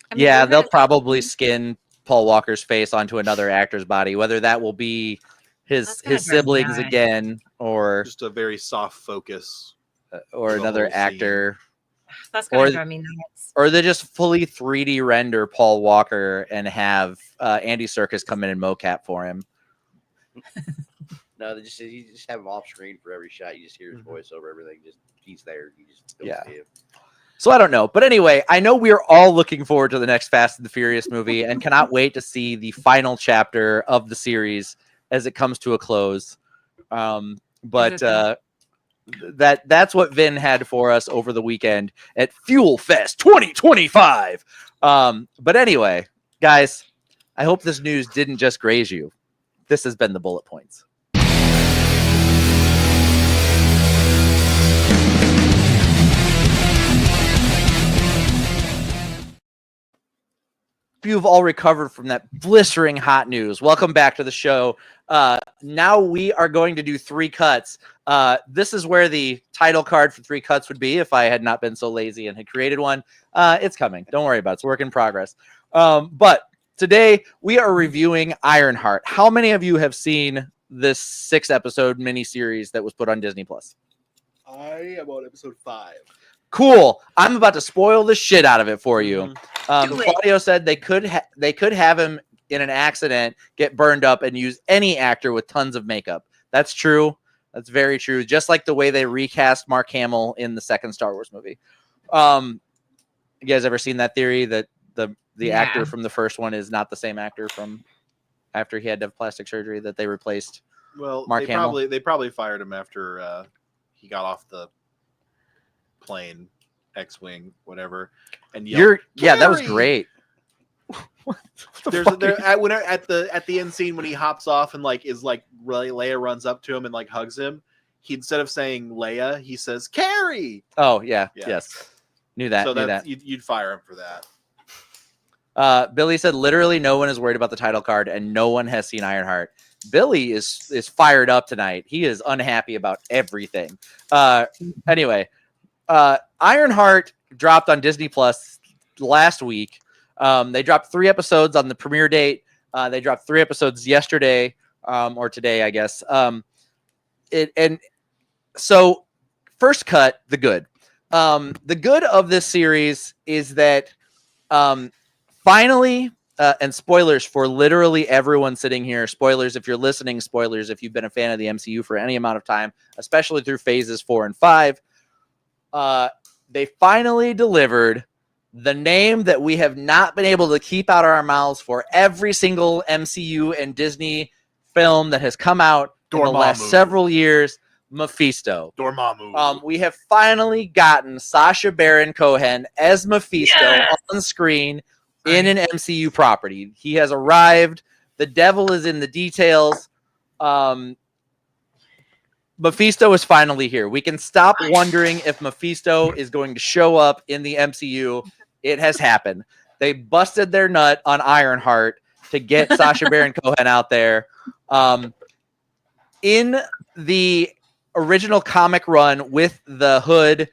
I mean, yeah, they'll probably skin Paul Walker's face onto another actor's body, whether that will be his siblings again, or just a very soft focus, or another actor. That's going to drive me nuts. Or they just fully 3D render Paul Walker and have Andy Serkis come in and mocap for him. No, you just have him off screen for every shot. You just hear his voice over everything. Just he's there. You just don't see him. So I don't know. But anyway, I know we are all looking forward to the next Fast and the Furious movie and cannot wait to see the final chapter of the series as it comes to a close. But that's what Vin had for us over the weekend at Fuel Fest 2025. But anyway, guys, I hope this news didn't just graze you. This has been the Bullet Points. You've all recovered from that blistering hot news. Welcome back to the show. Now we are going to do 3 cuts. This is where the title card for 3 cuts would be if I had not been so lazy and had created one. It's coming. Don't worry about it. It's a work in progress. But today we are reviewing Ironheart. How many of you have seen this 6-episode miniseries that was put on Disney Plus? I am on episode 5. Cool. I'm about to spoil the shit out of it for you. Do it. Claudio said they could have him in an accident get burned up and use any actor with tons of makeup. That's true. That's very true. Just like the way they recast Mark Hamill in the second Star Wars movie. You guys ever seen that theory that the actor from the first one is not the same actor from after he had to have plastic surgery, that they replaced? Well, Mark Hamill? they probably fired him after he got off the plane, X-wing, whatever, and yelled, that was "Carrie!" great. There's at the end scene when he hops off and Leia runs up to him and hugs him. He, instead of saying Leia, he says Carrie. Oh yeah. Yeah. Yes, knew that. So knew that. you'd fire him for that. Billy said literally no one is worried about the title card and no one has seen Ironheart. Billy is fired up tonight. He is unhappy about everything. Anyway, Ironheart dropped on Disney Plus last week. They dropped 3 episodes on the premiere date. They dropped 3 episodes yesterday, or today, I guess. So first cut, the good. The good of this series is that finally, and spoilers for literally everyone sitting here, spoilers if you're listening, spoilers if you've been a fan of the MCU for any amount of time, especially through phases 4 and 5, they finally delivered the name that we have not been able to keep out of our mouths for every single MCU and Disney film that has come out in the last several years, Mephisto. Dormammu. We have finally gotten Sacha Baron Cohen as Mephisto on screen in an MCU property. He has arrived. The devil is in the details. Mephisto is finally here. We can stop wondering if Mephisto is going to show up in the MCU. It has happened. They busted their nut on Ironheart to get Sacha Baron Cohen out there. In the original comic run with the Hood,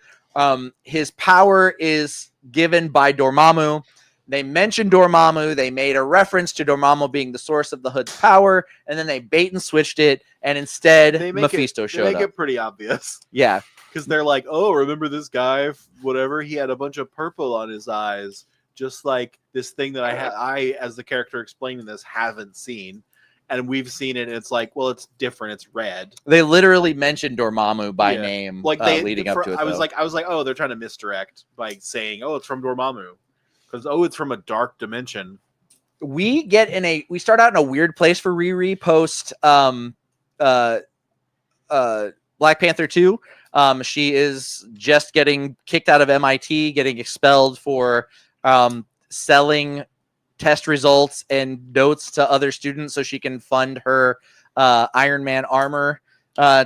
his power is given by Dormammu. They mentioned Dormammu. They made a reference to Dormammu being the source of the Hood's power, and then they bait and switched it, and instead Mephisto showed up. They make it pretty obvious. Yeah. Because they're like, oh, remember this guy, whatever, he had a bunch of purple on his eyes, just like this thing that I, as the character explaining this, haven't seen. And we've seen it, and it's like, well, it's different. It's red. They literally mentioned Dormammu by name, leading up to it. I was like, oh, they're trying to misdirect by saying, oh, it's from Dormammu, because it's from a dark dimension. We start out in a weird place for Riri post Black Panther 2. She is just getting kicked out of MIT, getting expelled for selling test results and notes to other students so she can fund her Iron Man armor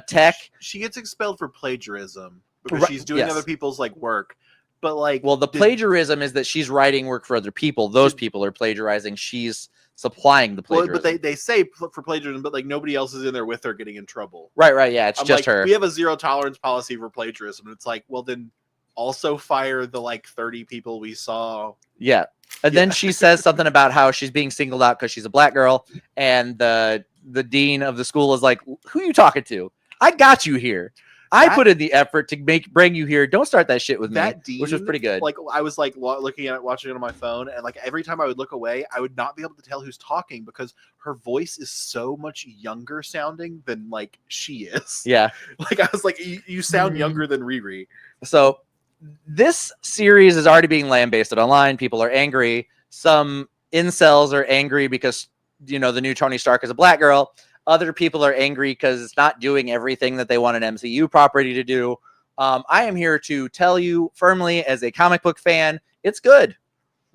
tech. She gets expelled for plagiarism because she's doing other people's work. But the plagiarism is that she's writing work for other people. Those people are plagiarizing. She's supplying the plagiarism. Well, but they say for plagiarism, but nobody else is in there with her getting in trouble. Right. Yeah, it's just her. We have a 0 tolerance policy for plagiarism. And it's like, well, then also fire the 30 people we saw. Yeah. And then she says something about how she's being singled out because she's a black girl. And the dean of the school is like, who are you talking to? I got you here. I put in the effort to bring you here. Don't start that shit with me, dean, which was pretty good. I was looking at it, watching it on my phone, and every time I would look away, I would not be able to tell who's talking because her voice is so much younger sounding than she is. Yeah. I was like, you sound younger than Riri. So this series is already being lambasted online. People are angry. Some incels are angry because, the new Tony Stark is a black girl. Other people are angry because it's not doing everything that they want an MCU property to do. I am here to tell you firmly, as a comic book fan, it's good.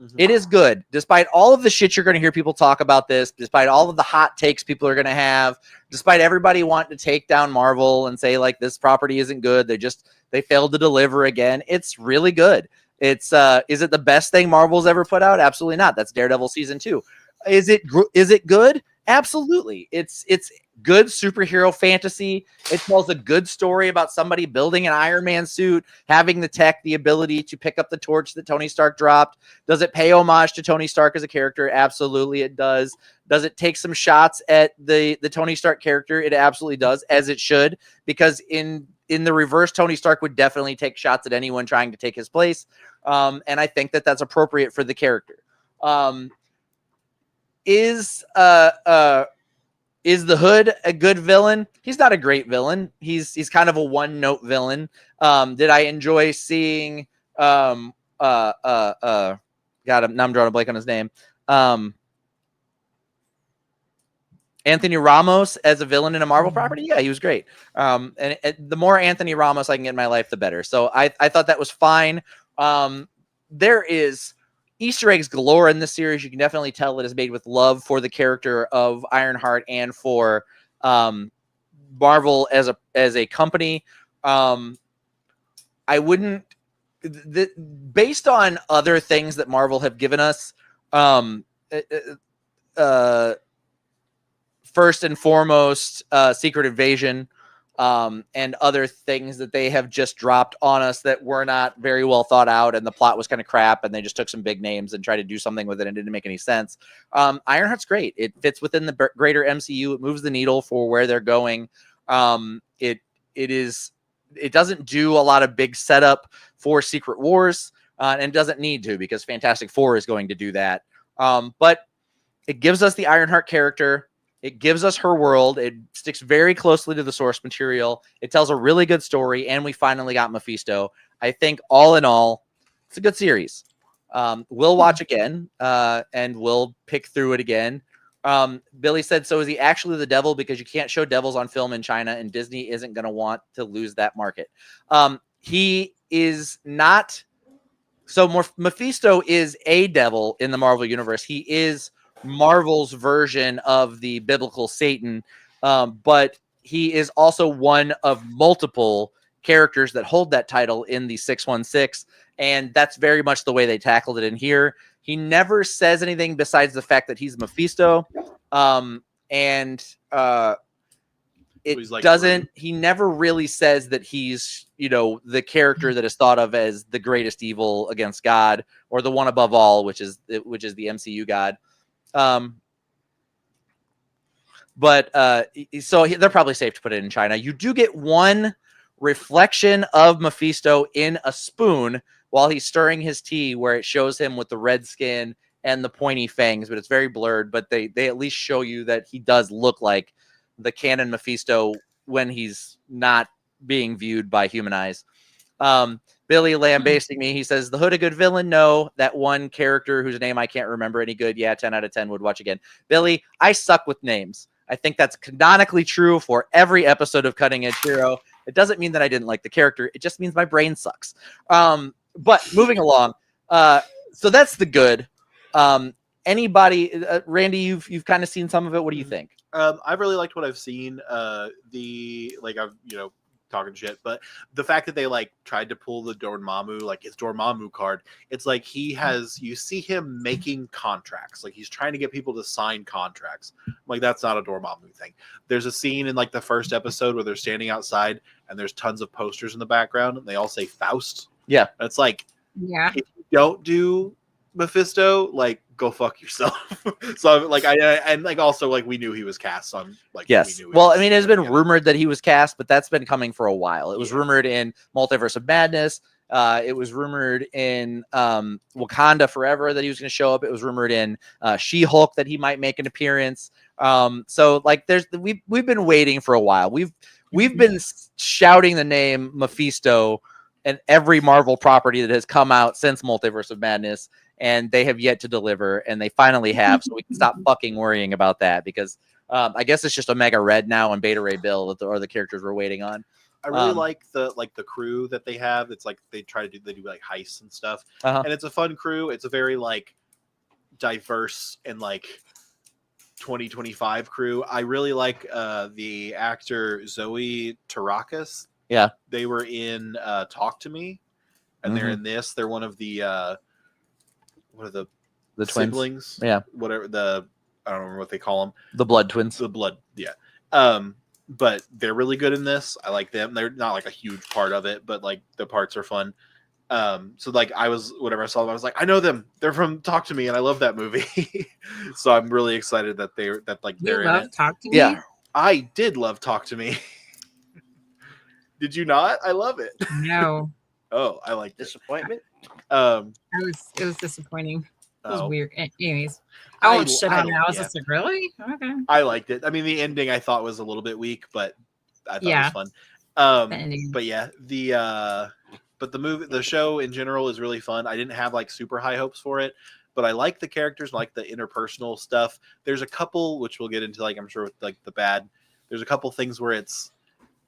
Mm-hmm. It is good. Despite all of the shit you're going to hear people talk about this, despite all of the hot takes people are going to have, despite everybody wanting to take down Marvel and say, this property isn't good, they failed to deliver again, it's really good. It's is it the best thing Marvel's ever put out? Absolutely not. That's Daredevil season 2. Is it good? Absolutely. It's good superhero fantasy. It tells a good story about somebody building an Iron Man suit, having the tech, the ability to pick up the torch that Tony Stark dropped. Does it pay homage to Tony Stark as a character? Absolutely, it does. Does it take some shots at the Tony Stark character? It absolutely does, as it should, because in the reverse, Tony Stark would definitely take shots at anyone trying to take his place. And I think that that's appropriate for the character. Is the Hood a good villain? He's not a great villain. He's kind of a one-note villain. Did I enjoy seeing God, now I'm drawing a blank on his name. Anthony Ramos as a villain in a Marvel property? Yeah, he was great. And the more Anthony Ramos I can get in my life, the better. So I thought that was fine. There is Easter eggs galore in this series. You can definitely tell it is made with love for the character of Ironheart and for Marvel as a company. I wouldn't, based on other things that Marvel have given us, first and foremost, Secret Invasion, and other things that they have just dropped on us that were not very well thought out, and the plot was kind of crap, and they just took some big names and tried to do something with it and it didn't make any sense. Ironheart's great. It fits within the greater MCU. It moves the needle for where they're going. It doesn't do a lot of big setup for Secret Wars, and doesn't need to, because Fantastic Four is going to do that. But it gives us the Ironheart character. It gives us her world. It sticks very closely to the source material. It tells a really good story, and we finally got Mephisto. I think all in all, it's a good series. We'll watch again, and we'll pick through it again. Billy said, so is he actually the devil? Because you can't show devils on film in China, and Disney isn't going to want to lose that market. He is not. So Mephisto is a devil in the Marvel universe. He is Marvel's version of the biblical Satan, but he is also one of multiple characters that hold that title in the 616, and that's very much the way they tackled it in here. He never says anything besides the fact that he's Mephisto, he never really says that he's, the character that is thought of as the greatest evil against God, or the one above all, which is the MCU God. So they're probably safe to put it in China. You do get one reflection of Mephisto in a spoon while he's stirring his tea, where it shows him with the red skin and the pointy fangs, but it's very blurred. But they at least show you that he does look like the canon Mephisto when he's not being viewed by human eyes. Billy lambasting me. He says, the Hood a good villain? No. That one character whose name I can't remember any good. Yeah, 10 out of 10 would watch again. Billy, I suck with names. I think that's canonically true for every episode of Cutting Edge Hero. It doesn't mean that I didn't like the character. It just means my brain sucks. But moving along. So that's the good. Anybody, Randy, you've kind of seen some of it. What do you think? I really liked what I've seen. Talking shit, but the fact that they tried to pull the Dormammu, his Dormammu card, it's like you see him making contracts, he's trying to get people to sign contracts. That's not a Dormammu thing. There's a scene in the first episode where they're standing outside and there's tons of posters in the background and they all say Faust. Yeah. And it's if you don't do Mephisto, go fuck yourself. So we knew he was cast on yes. Well, I mean, it's been rumored that he was cast, but that's been coming for a while. It was rumored in Multiverse of Madness. It was rumored in Wakanda Forever that he was going to show up. It was rumored in She-Hulk that he might make an appearance. So we've been waiting for a while. We've been shouting the name Mephisto in every Marvel property that has come out since Multiverse of Madness, and they have yet to deliver, and they finally have. So we can stop fucking worrying about that, because I guess it's just Omega Red now and Beta Ray Bill that are the characters we're waiting on. I really like the crew that they have. It's they do heists and stuff, and it's a fun crew. It's a very diverse and 2025 crew. I really like the actor Zoe Tarakas. Yeah, they were in Talk to Me, and they're in this. They're one of the what are the siblings? Twins? Yeah, whatever I don't remember what they call them. The blood twins. The blood, yeah. But they're really good in this. I like them. They're not like a huge part of it, but like the parts are fun. So like whenever I saw them, I was like, I know them. They're from Talk to Me, and I love that movie. So I'm really excited that they're You in love it. Talk to Me? Yeah. I did love Talk to Me. Did you not? I love it. No. Oh, I like Disappointment. It was disappointing. It was Oh, weird. Anyways, I won't shit on it. I was yeah. just like, really? Okay. I liked it. I mean, the ending I thought was a little bit weak, but I thought it Yeah. was fun. The ending. But yeah, the show in general is really fun. I didn't have like super high hopes for it, but I like the characters, like the interpersonal stuff. There's a couple which we'll get into, like I'm sure with like the bad. There's a couple things where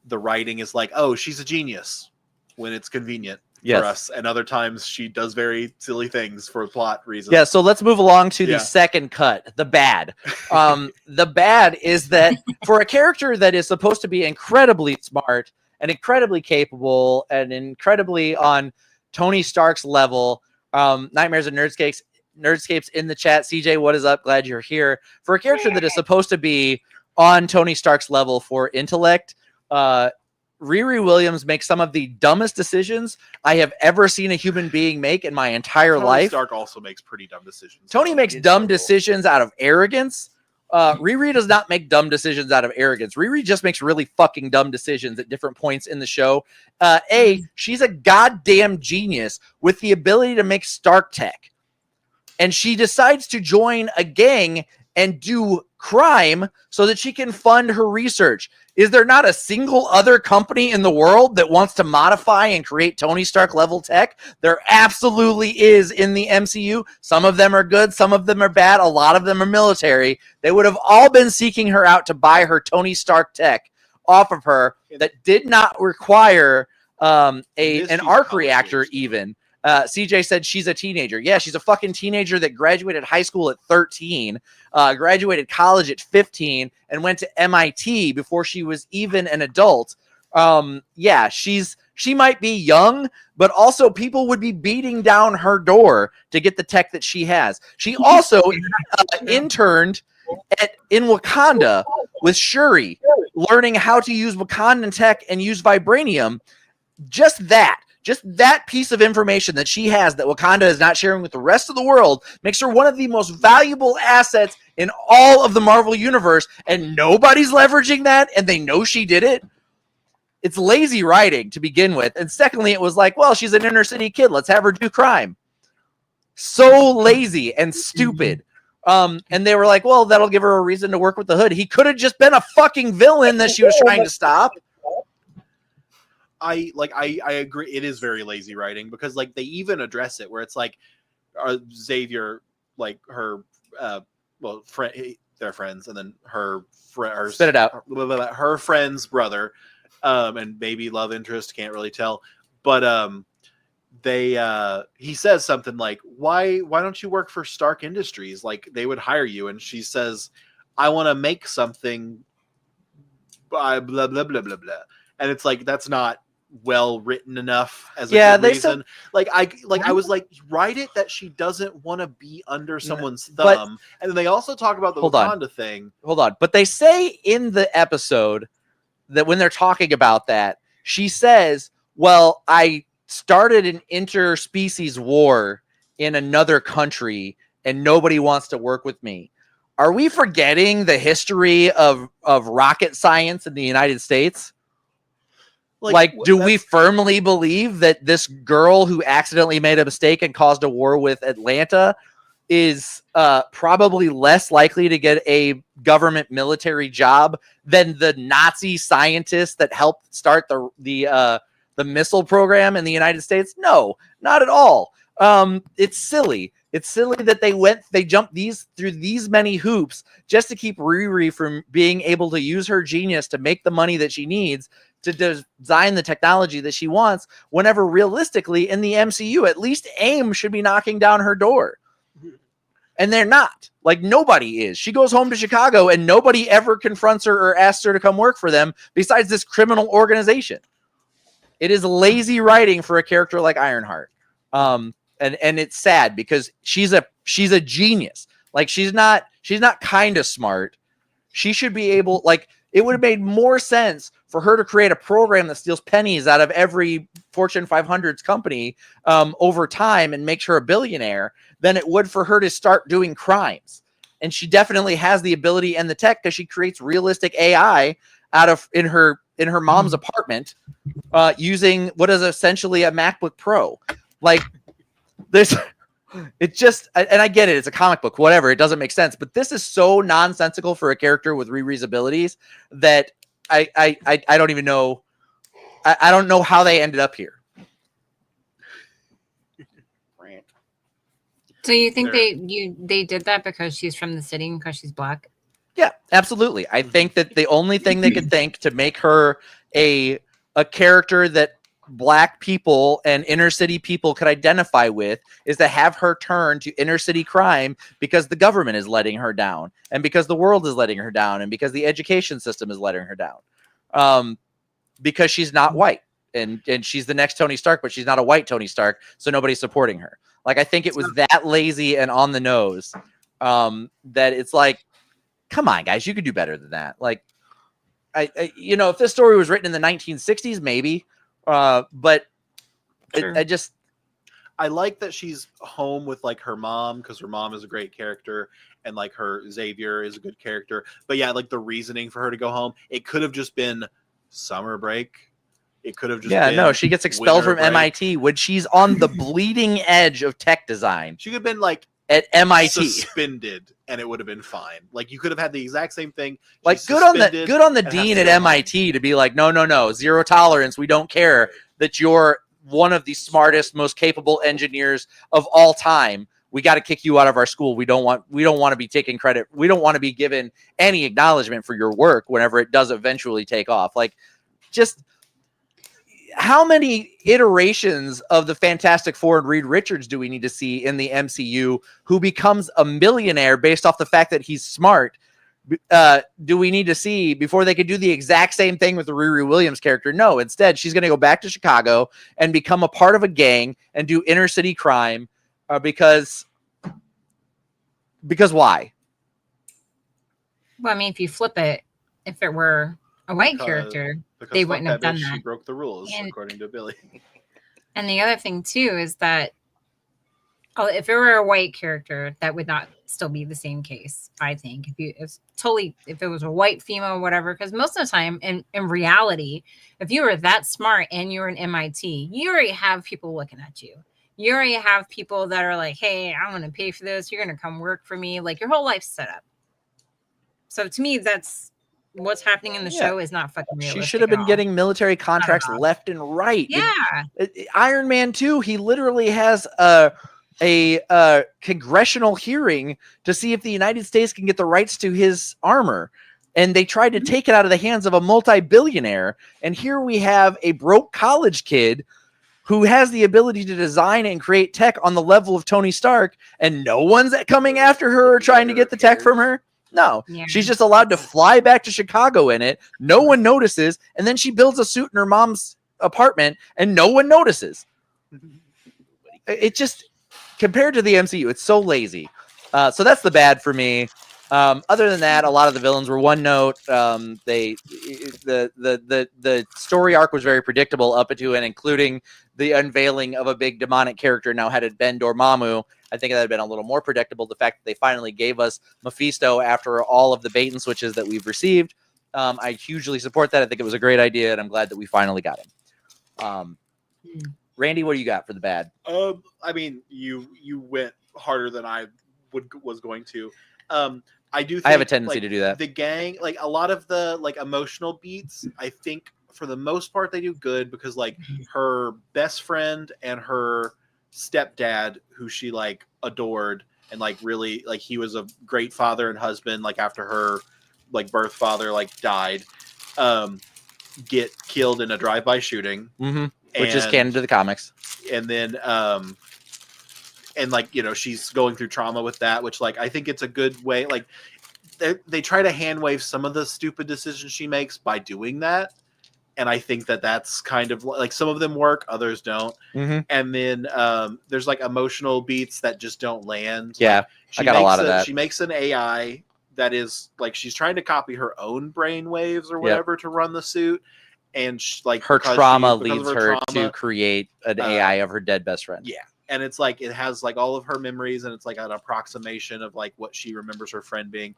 the writing is like, oh, she's a genius when it's convenient for us, and other times she does very silly things for plot reasons. Yeah, so let's move along to Yeah. the second cut, the bad. The bad is that for a character that is supposed to be incredibly smart and incredibly capable and incredibly on Tony Stark's level, Nightmares and Nerdscapes in the chat. CJ, what is up? Glad you're here. For a character that is supposed to be on Tony Stark's level for intellect, Riri Williams makes some of the dumbest decisions I have ever seen a human being make in my entire Tony life. Stark also makes pretty dumb decisions. Tony makes dumb decisions out of arrogance. Riri does not make dumb decisions out of arrogance. Riri just makes really fucking dumb decisions at different points in the show. She's a goddamn genius with the ability to make Stark tech. And she decides to join a gang and do crime so that she can fund her research. Is there not a single other company in the world that wants to modify and create Tony Stark level tech? There absolutely is in the MCU. Some of them are good. Some of them are bad. A lot of them are military. They would have all been seeking her out to buy her Tony Stark tech off of her that did not require an arc reactor even. CJ said she's a teenager. Yeah, she's a fucking teenager that graduated high school at 13, graduated college at 15, and went to MIT before she was even an adult. Yeah, she might be young, but also people would be beating down her door to get the tech that she has. She also interned in Wakanda with Shuri, learning how to use Wakandan tech and use vibranium. Just that piece of information that she has that Wakanda is not sharing with the rest of the world makes her one of the most valuable assets in all of the Marvel universe, and nobody's leveraging that, and they know she did it. It's lazy writing to begin with. And secondly, it was like, well, she's an inner city kid. Let's have her do crime. So lazy and stupid. And they were like, well, that'll give her a reason to work with the Hood. He could have just been a fucking villain that she was trying to stop. I agree. It is very lazy writing because like they even address it where it's like Xavier, like her, they're friends, and then her spit it out. Her friend's brother, and maybe love interest, can't really tell, but he says something like, why don't you work for Stark Industries? Like they would hire you, and she says, I want to make something. Blah blah blah blah blah blah, and it's like that's not well written enough as a good reason. I was like, write it that she doesn't want to be under someone's thumb. And then they also talk about the Wakanda thing. Hold on. But they say in the episode that when they're talking about that, she says, well, I started an interspecies war in another country and nobody wants to work with me. Are we forgetting the history of rocket science in the United States? Do we firmly believe that this girl who accidentally made a mistake and caused a war with Atlanta is probably less likely to get a government military job than the Nazi scientists that helped start the missile program in the United States? No, not at all. It's silly. It's silly that they jumped through these many hoops just to keep Riri from being able to use her genius to make the money that she needs to design the technology that she wants, whenever realistically in the MCU, at least AIM should be knocking down her door. And they're not. Like, nobody is. She goes home to Chicago and nobody ever confronts her or asks her to come work for them besides this criminal organization. It is lazy writing for a character like Ironheart. And it's sad because she's a genius. Like, she's not kind of smart. She should be able, like, It would have made more sense for her to create a program that steals pennies out of every Fortune 500's company over time and makes her a billionaire than it would for her to start doing crimes. And she definitely has the ability and the tech because she creates realistic AI in her mom's apartment using what is essentially a MacBook Pro. Like there's it just, and I get it, it's a comic book, whatever, it doesn't make sense, but this is so nonsensical for a character with Riri's abilities that I don't even know. I don't know how they ended up here. So you think they did that because she's from the city and because she's black? Yeah, absolutely. I think that the only thing they could think to make her a character that black people and inner city people could identify with is to have her turn to inner city crime because the government is letting her down and because the world is letting her down and because the education system is letting her down. Because she's not white and she's the next Tony Stark, but she's not a white Tony Stark, so nobody's supporting her. Like, I think it was that lazy and on the nose that it's like, come on, guys, you could do better than that. Like, I if this story was written in the 1960s, maybe. But Sure. I like that she's home with like her mom because her mom is a great character and like her Xavier is a good character. But yeah, like the reasoning for her to go home, it could have just been summer break. It could have just been no, she gets expelled from break. MIT when she's on the bleeding edge of tech design. She could have been like at MIT suspended and it would have been fine. Like you could have had the exact same thing. Like good on the dean at MIT to be like, no, zero tolerance. We don't care that you're one of the smartest, most capable engineers of all time. We got to kick you out of our school. We don't want to be taking credit. We don't want to be given any acknowledgement for your work whenever it does eventually take off. Like, just how many iterations of the Fantastic Four and Reed Richards do we need to see in the MCU who becomes a millionaire based off the fact that he's smart? Do we need to see before they could do the exact same thing with the Riri Williams character? No, instead, she's going to go back to Chicago and become a part of a gang and do inner city crime because why? Well, I mean, if you flip it, if it were a white character, they wouldn't have done that. She broke the rules, according to Billy. And the other thing, too, is that if it were a white character, that would not still be the same case, I think. If it was a white female, whatever, because most of the time, in reality, if you were that smart and you're in MIT, you already have people looking at you. You already have people that are like, hey, I'm going to pay for this. You're going to come work for me. Like, your whole life's set up. So to me, that's what's happening in the show is not fucking realistic. She should have been getting military contracts left and right. Yeah. Iron Man 2, he literally has a congressional hearing to see if the United States can get the rights to his armor. And they tried to take it out of the hands of a multi-billionaire. And here we have a broke college kid who has the ability to design and create tech on the level of Tony Stark, and no one's coming after her or trying to get the tech from her. No, she's just allowed to fly back to Chicago in it. No one notices. And then she builds a suit in her mom's apartment and no one notices. It just, compared to the MCU, it's so lazy. So that's the bad for me. Other than that, a lot of the villains were one note. The story arc was very predictable up to and including the unveiling of a big demonic character now headed Ben Dormammu. I think that had been a little more predictable. The fact that they finally gave us Mephisto after all of the bait and switches that we've received. I hugely support that. I think it was a great idea, and I'm glad that we finally got him. Randy, what do you got for the bad? I mean, you went harder than I was going to. I do think, I have a tendency to do that. The gang, like a lot of the like emotional beats, I think for the most part they do good because like her best friend and her stepdad, who she like adored and like really like he was a great father and husband, like after her like birth father like died, get killed in a drive-by shooting, which is canon to the comics. And then and like, you know, she's going through trauma with that, which like I think it's a good way. Like they try to hand wave some of the stupid decisions she makes by doing that, and I think that that's kind of like some of them work, others don't. And then there's like emotional beats that just don't land. Yeah, like, I got a lot of that. She makes an AI that is like she's trying to copy her own brain waves or whatever to run the suit, and like her because trauma because leads of her trauma, to create an AI of her dead best friend. Yeah, and it's like it has like all of her memories, and it's like an approximation of like what she remembers her friend being.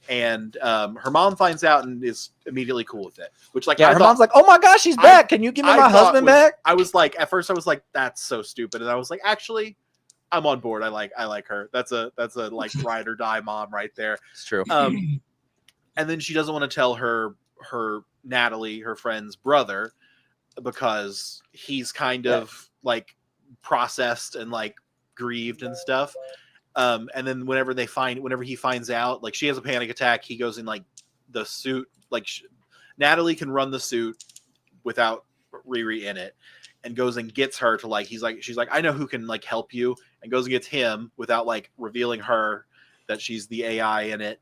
And her mom finds out and is immediately cool with it. Which like her mom's like, "Oh my gosh, she's back! Can you give me my husband back?" I was like, at first I was like, "That's so stupid," and I was like, "Actually, I'm on board. I like her. That's a like ride or die mom right there." It's true. And then she doesn't want to tell her Natalie, her friend's brother, because he's kind of like processed and like grieved and stuff. And then whenever he finds out, like she has a panic attack, he goes in like the suit, like Natalie can run the suit without Riri in it, and goes and gets her to like, she's like, I know who can like help you, and goes and gets him without like revealing her that she's the AI in it.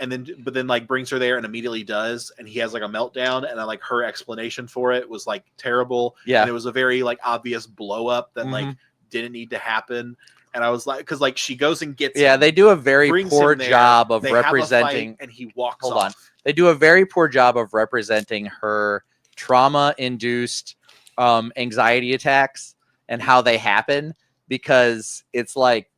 And then like brings her there and immediately does. And he has like a meltdown, and like her explanation for it was like terrible. Yeah. And it was a very like obvious blow up that like didn't need to happen. And I was like, because like she goes and gets him, they do a very poor job of representing. And he walks Hold off. on. They do a very poor job of representing her trauma-induced anxiety attacks and how they happen, because it's like,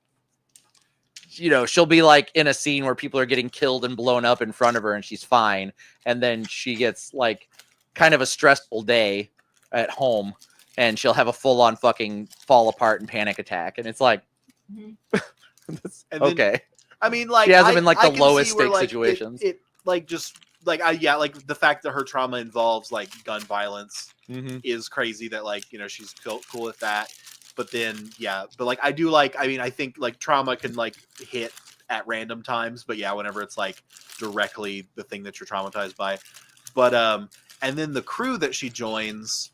she'll be like in a scene where people are getting killed and blown up in front of her and she's fine. And then she gets like kind of a stressful day at home and she'll have a full-on fucking fall apart and panic attack. And it's like, okay. I mean, like, she hasn't been like the lowest stake situations. It like just like like the fact that her trauma involves like gun violence is crazy. That like she's cool with that. But then but like I think like trauma can like hit at random times. But whenever it's like directly the thing that you're traumatized by. But and then the crew that she joins,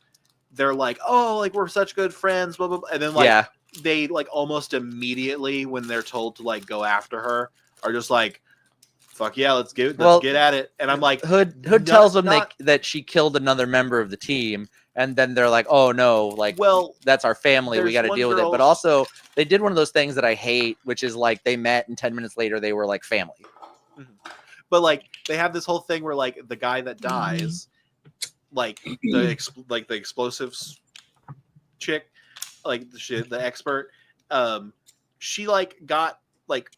they're like, oh, like we're such good friends, blah blah blah. And then like they like almost immediately when they're told to like go after her are just like, fuck yeah, let's get at it. And I'm like, Hood tells them that she killed another member of the team, and then they're like, oh no, like, well, that's our family, we got to deal with it. But also they did one of those things that I hate, which is like they met and 10 minutes later they were like family. But like they have this whole thing where like the guy that dies, like the explosives chick, like the expert, she like got like,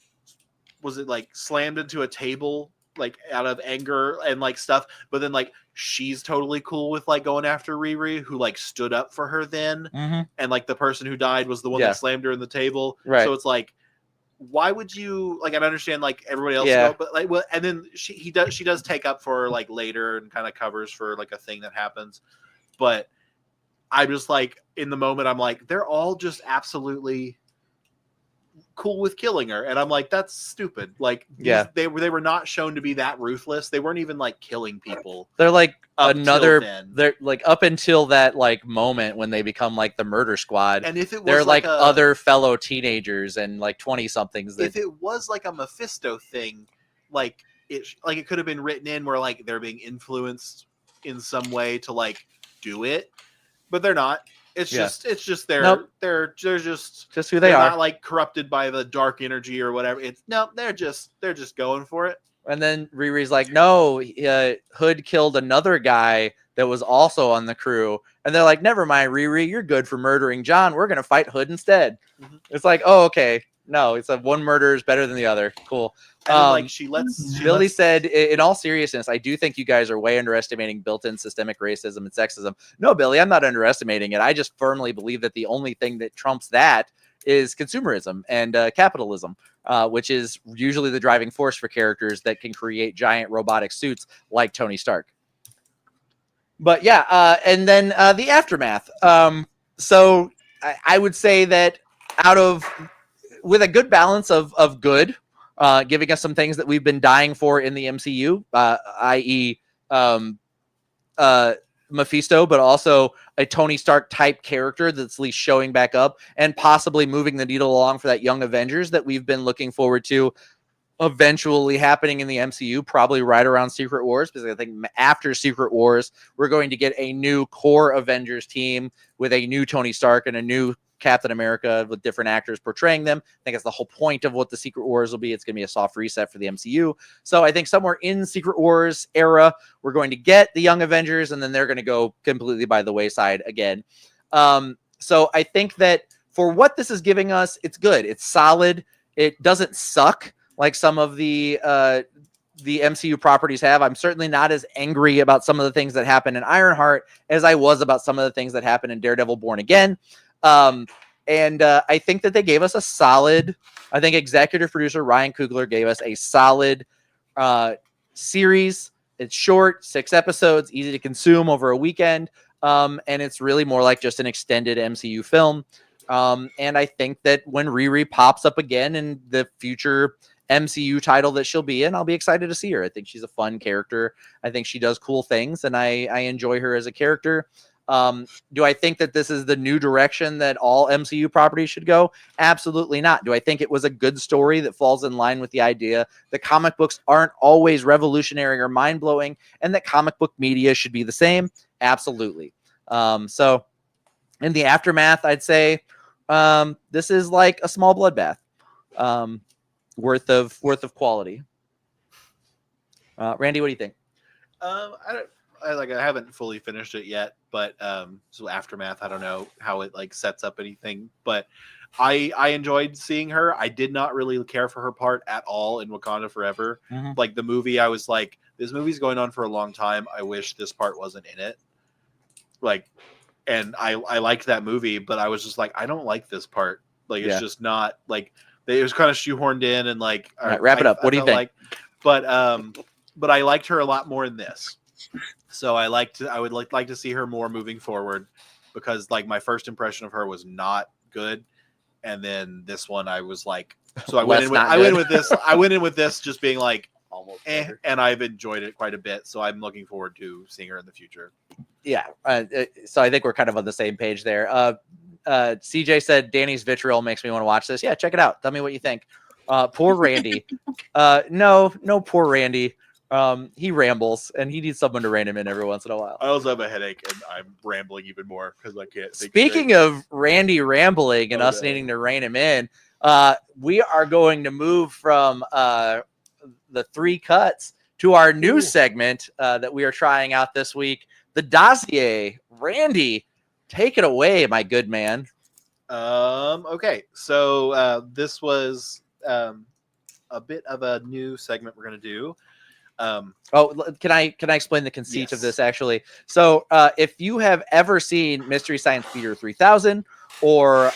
was it like slammed into a table like out of anger and like stuff, but then like she's totally cool with like going after Riri, who like stood up for her then, and like the person who died was the one that slammed her in the table, right? So it's like, why would you like? I understand like everybody else, but like, well, and then she does take up for her like later and kind of covers for like a thing that happens, but I just like in the moment I'm like, they're all just absolutely cool with killing her, and I'm like, that's stupid. Like they were not shown to be that ruthless. They weren't even like killing people. They're like they're like up until that like moment when they become like the murder squad, and if it was they're like other fellow teenagers and like 20 somethings. If it was like a Mephisto thing, like it could have been written in where like they're being influenced in some way to like do it, but they're not. It's just they're just who they are. Not like corrupted by the dark energy or whatever. They're just going for it. And then Riri's like, no, Hood killed another guy that was also on the crew, and they're like, never mind, Riri, you're good for murdering John. We're gonna fight Hood instead. It's like, oh, okay. No, it's one murder is better than the other. Cool. And then, like Billy said, in all seriousness, I do think you guys are way underestimating built-in systemic racism and sexism. No, Billy, I'm not underestimating it. I just firmly believe that the only thing that trumps that is consumerism and capitalism, which is usually the driving force for characters that can create giant robotic suits like Tony Stark. But and then the aftermath. So I would say that with a good balance of good, giving us some things that we've been dying for in the MCU, i.e. Mephisto, but also a Tony Stark type character that's at least showing back up and possibly moving the needle along for that Young Avengers that we've been looking forward to eventually happening in the MCU, probably right around Secret Wars, because I think after Secret Wars, we're going to get a new core Avengers team with a new Tony Stark and a new Captain America with different actors portraying them. I think that's the whole point of what the Secret Wars will be. It's going to be a soft reset for the MCU. So I think somewhere in Secret Wars era, we're going to get the Young Avengers, and then they're going to go completely by the wayside again. So I think that for what this is giving us, it's good. It's solid. It doesn't suck like some of the MCU properties have. I'm certainly not as angry about some of the things that happen in Ironheart as I was about some of the things that happen in Daredevil Born Again. And I think that they gave us a solid, I think executive producer Ryan Coogler gave us a solid series. It's short, 6 episodes, easy to consume over a weekend. And it's really more like just an extended MCU film. And I think that when Riri pops up again in the future MCU title that she'll be in, I'll be excited to see her. I think she's a fun character. I think she does cool things, and I enjoy her as a character. Do I think that this is the new direction that all MCU properties should go? Absolutely not. Do I think it was a good story that falls in line with the idea that comic books aren't always revolutionary or mind-blowing, and that comic book media should be the same? Absolutely. So in the aftermath, I'd say this is like a small bloodbath. Worth of quality. Randy, what do you think? I haven't fully finished it yet, but so aftermath, I don't know how it like sets up anything, but I enjoyed seeing her. I did not really care for her part at all in Wakanda Forever. Mm-hmm. Like the movie, I was like, this movie's going on for a long time. I wish this part wasn't in it. Like, and I liked that movie, but I was just like, I don't like this part. Like, it's just not like. It was kind of shoehorned in, and like right, wrap it up. What do you think? But I liked her a lot more in this. So I would like to see her more moving forward, because like my first impression of her was not good, and then this one I was like, so I went in with this just being like Almost and I've enjoyed it quite a bit. So I'm looking forward to seeing her in the future. Yeah. So I think we're kind of on the same page there. CJ said Danny's vitriol makes me want to watch this. Yeah, check it out. Tell me what you think. Poor Randy. No, poor Randy. He rambles, and he needs someone to rein him in every once in a while. I also have a headache, and I'm rambling even more because I can't think. Speaking of Randy rambling and us needing to rein him in, we are going to move from the 3 cuts to our new segment that we are trying out this week, the dossier. Randy, take it away, my good man. Okay, so this was a bit of a new segment we're going to do. Can I explain the conceit of this actually? So if you have ever seen Mystery Science Theater 3000 or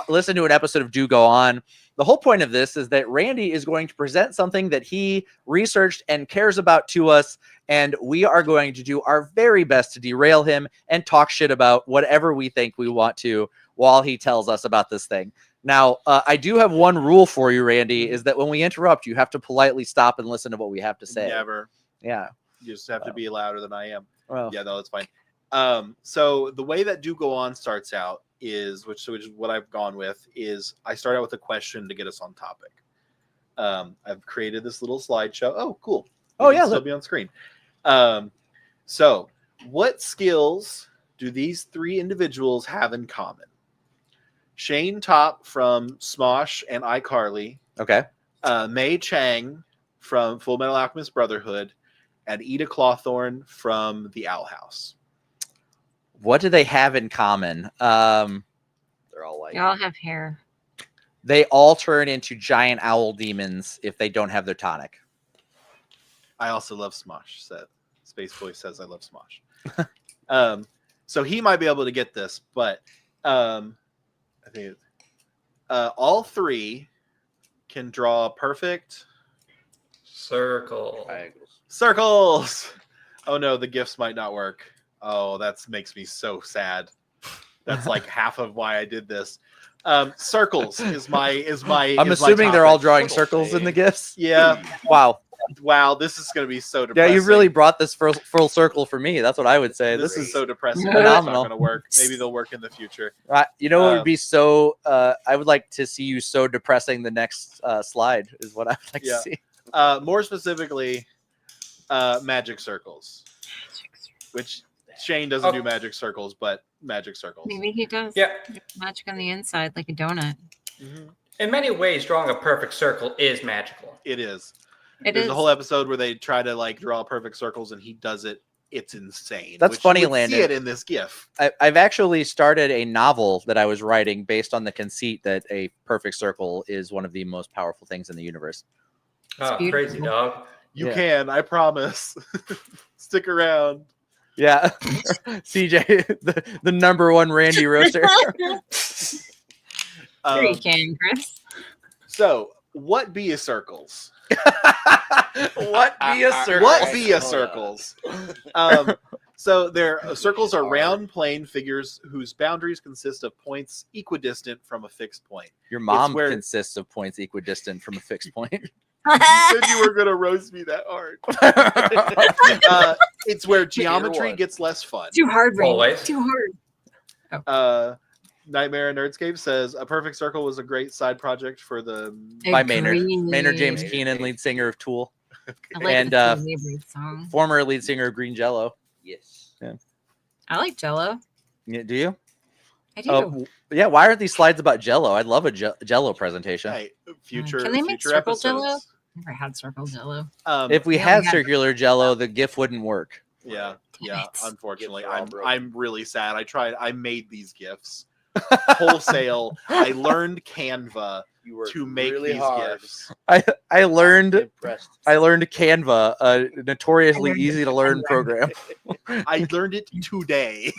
listen to an episode of Do Go On, the whole point of this is that Randy is going to present something that he researched and cares about to us, and we are going to do our very best to derail him and talk shit about whatever we think we want to while he tells us about this thing. Now, I do have one rule for you, Randy, is that when we interrupt, you have to politely stop and listen to what we have to say. Never. Yeah. You just have to be louder than I am. Well. Yeah, no, that's fine. So the way that Do Go On starts out is, which is what I've gone with, is I start out with a question to get us on topic. I've created this little slideshow. Oh, cool. It'll be on screen. So what skills do these 3 individuals have in common? Shane Top from Smosh and iCarly. Okay. Mei Chang from Full Metal Alchemist Brotherhood, and Ida Clawthorne from The Owl House. What do they have in common? They're all like, They all have hair. They all turn into giant owl demons if they don't have their tonic. I also love Smosh. Space Boy says I love Smosh. So he might be able to get this, but I think all 3 can draw perfect circles. Oh no, the gifts might not work. Oh, that makes me so sad. That's like half of why I did this. Circles is my. I'm assuming they're all drawing circles in the gifts. Yeah. Wow, this is going to be so depressing. Yeah, you've really brought this full circle for me. That's what I would say. This is so depressing. phenomenal. It's not going to work. Maybe they'll work in the future. You know, it would be so. I would like to see you so depressing. The next slide is what I would like to see. More specifically, magic circles, which Shane doesn't do magic circles, but magic circles. Maybe he does. Yeah. Magic on the inside, like a donut. In many ways, drawing a perfect circle is magical. It is. It There's is. a whole episode where they try to like draw perfect circles, and he does it. It's insane. That's which funny, you would Landon. See it in this GIF. I've actually started a novel that I was writing based on the conceit that a perfect circle is one of the most powerful things in the universe. Oh, beautiful. crazy dog. You Yeah. can, I promise. Stick around. Yeah. CJ, the number one Randy roaster. Sure you can, Chris. So, what be a circles? What be a circle? What be a circles? So circles are round plane figures whose boundaries consist of points equidistant from a fixed point. Your mom where- consists of points equidistant from a fixed point. You said you were gonna roast me that hard. It's where geometry one. gets less fun. Too hard, Randy. Always. Too hard. Nightmare in Nerdscape says a perfect circle was a great side project for the By Maynard. Maynard James Agreed. Keenan, lead singer of Tool, I like and, the favorite song. former lead singer of Green Jello. Yes. I like Jello. Yeah, do you? I do. Yeah. Why aren't these slides about Jello? I'd love a Jello presentation. hey, future. Can they make future circle episodes. Jello? Never had circle Jello. If we Yeah, had we had- circular Jello, the GIF wouldn't work. yeah, Damn it. unfortunately, Gifts are all broken. I'm really sad. I made these gifs wholesale. I learned Canva You were to make really these hard. gifs. I learned Impressed. Canva, a notoriously I learned easy to learn Canva. program. I learned it today,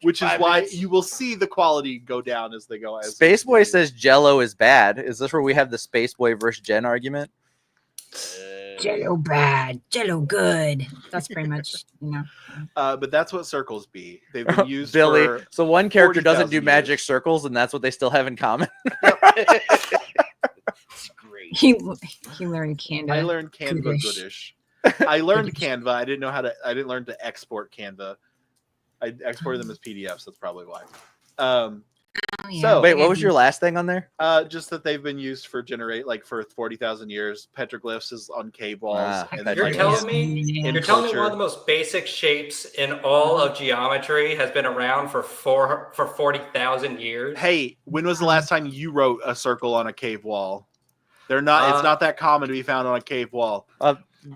which is 5 why minutes. you will see the quality go down as they go. As Space Boy says Jello is bad. Is this where we have the Space Boy versus Jen argument? Jello bad. Jello good. That's pretty much, but that's what circles be. They've been used Billy. for So one character doesn't 40,000 do magic years. circles, and that's what they still have in common. Great. he learned Canva. I learned Canva Goodish. goodish. I learned Canva. I didn't learn to export Canva. I exported them as PDFs. That's probably why. Oh, yeah. So- Wait, what was your last thing on there? Just that they've been used for for 40,000 years. Petroglyphs is on cave walls. Ah, and You're You're Like, telling me in You're telling me culture. one of the most basic shapes in all of geometry has been around for 40,000 years? Hey, when was the last time you wrote a circle on a cave wall? They're not. It's not that common to be found on a cave wall.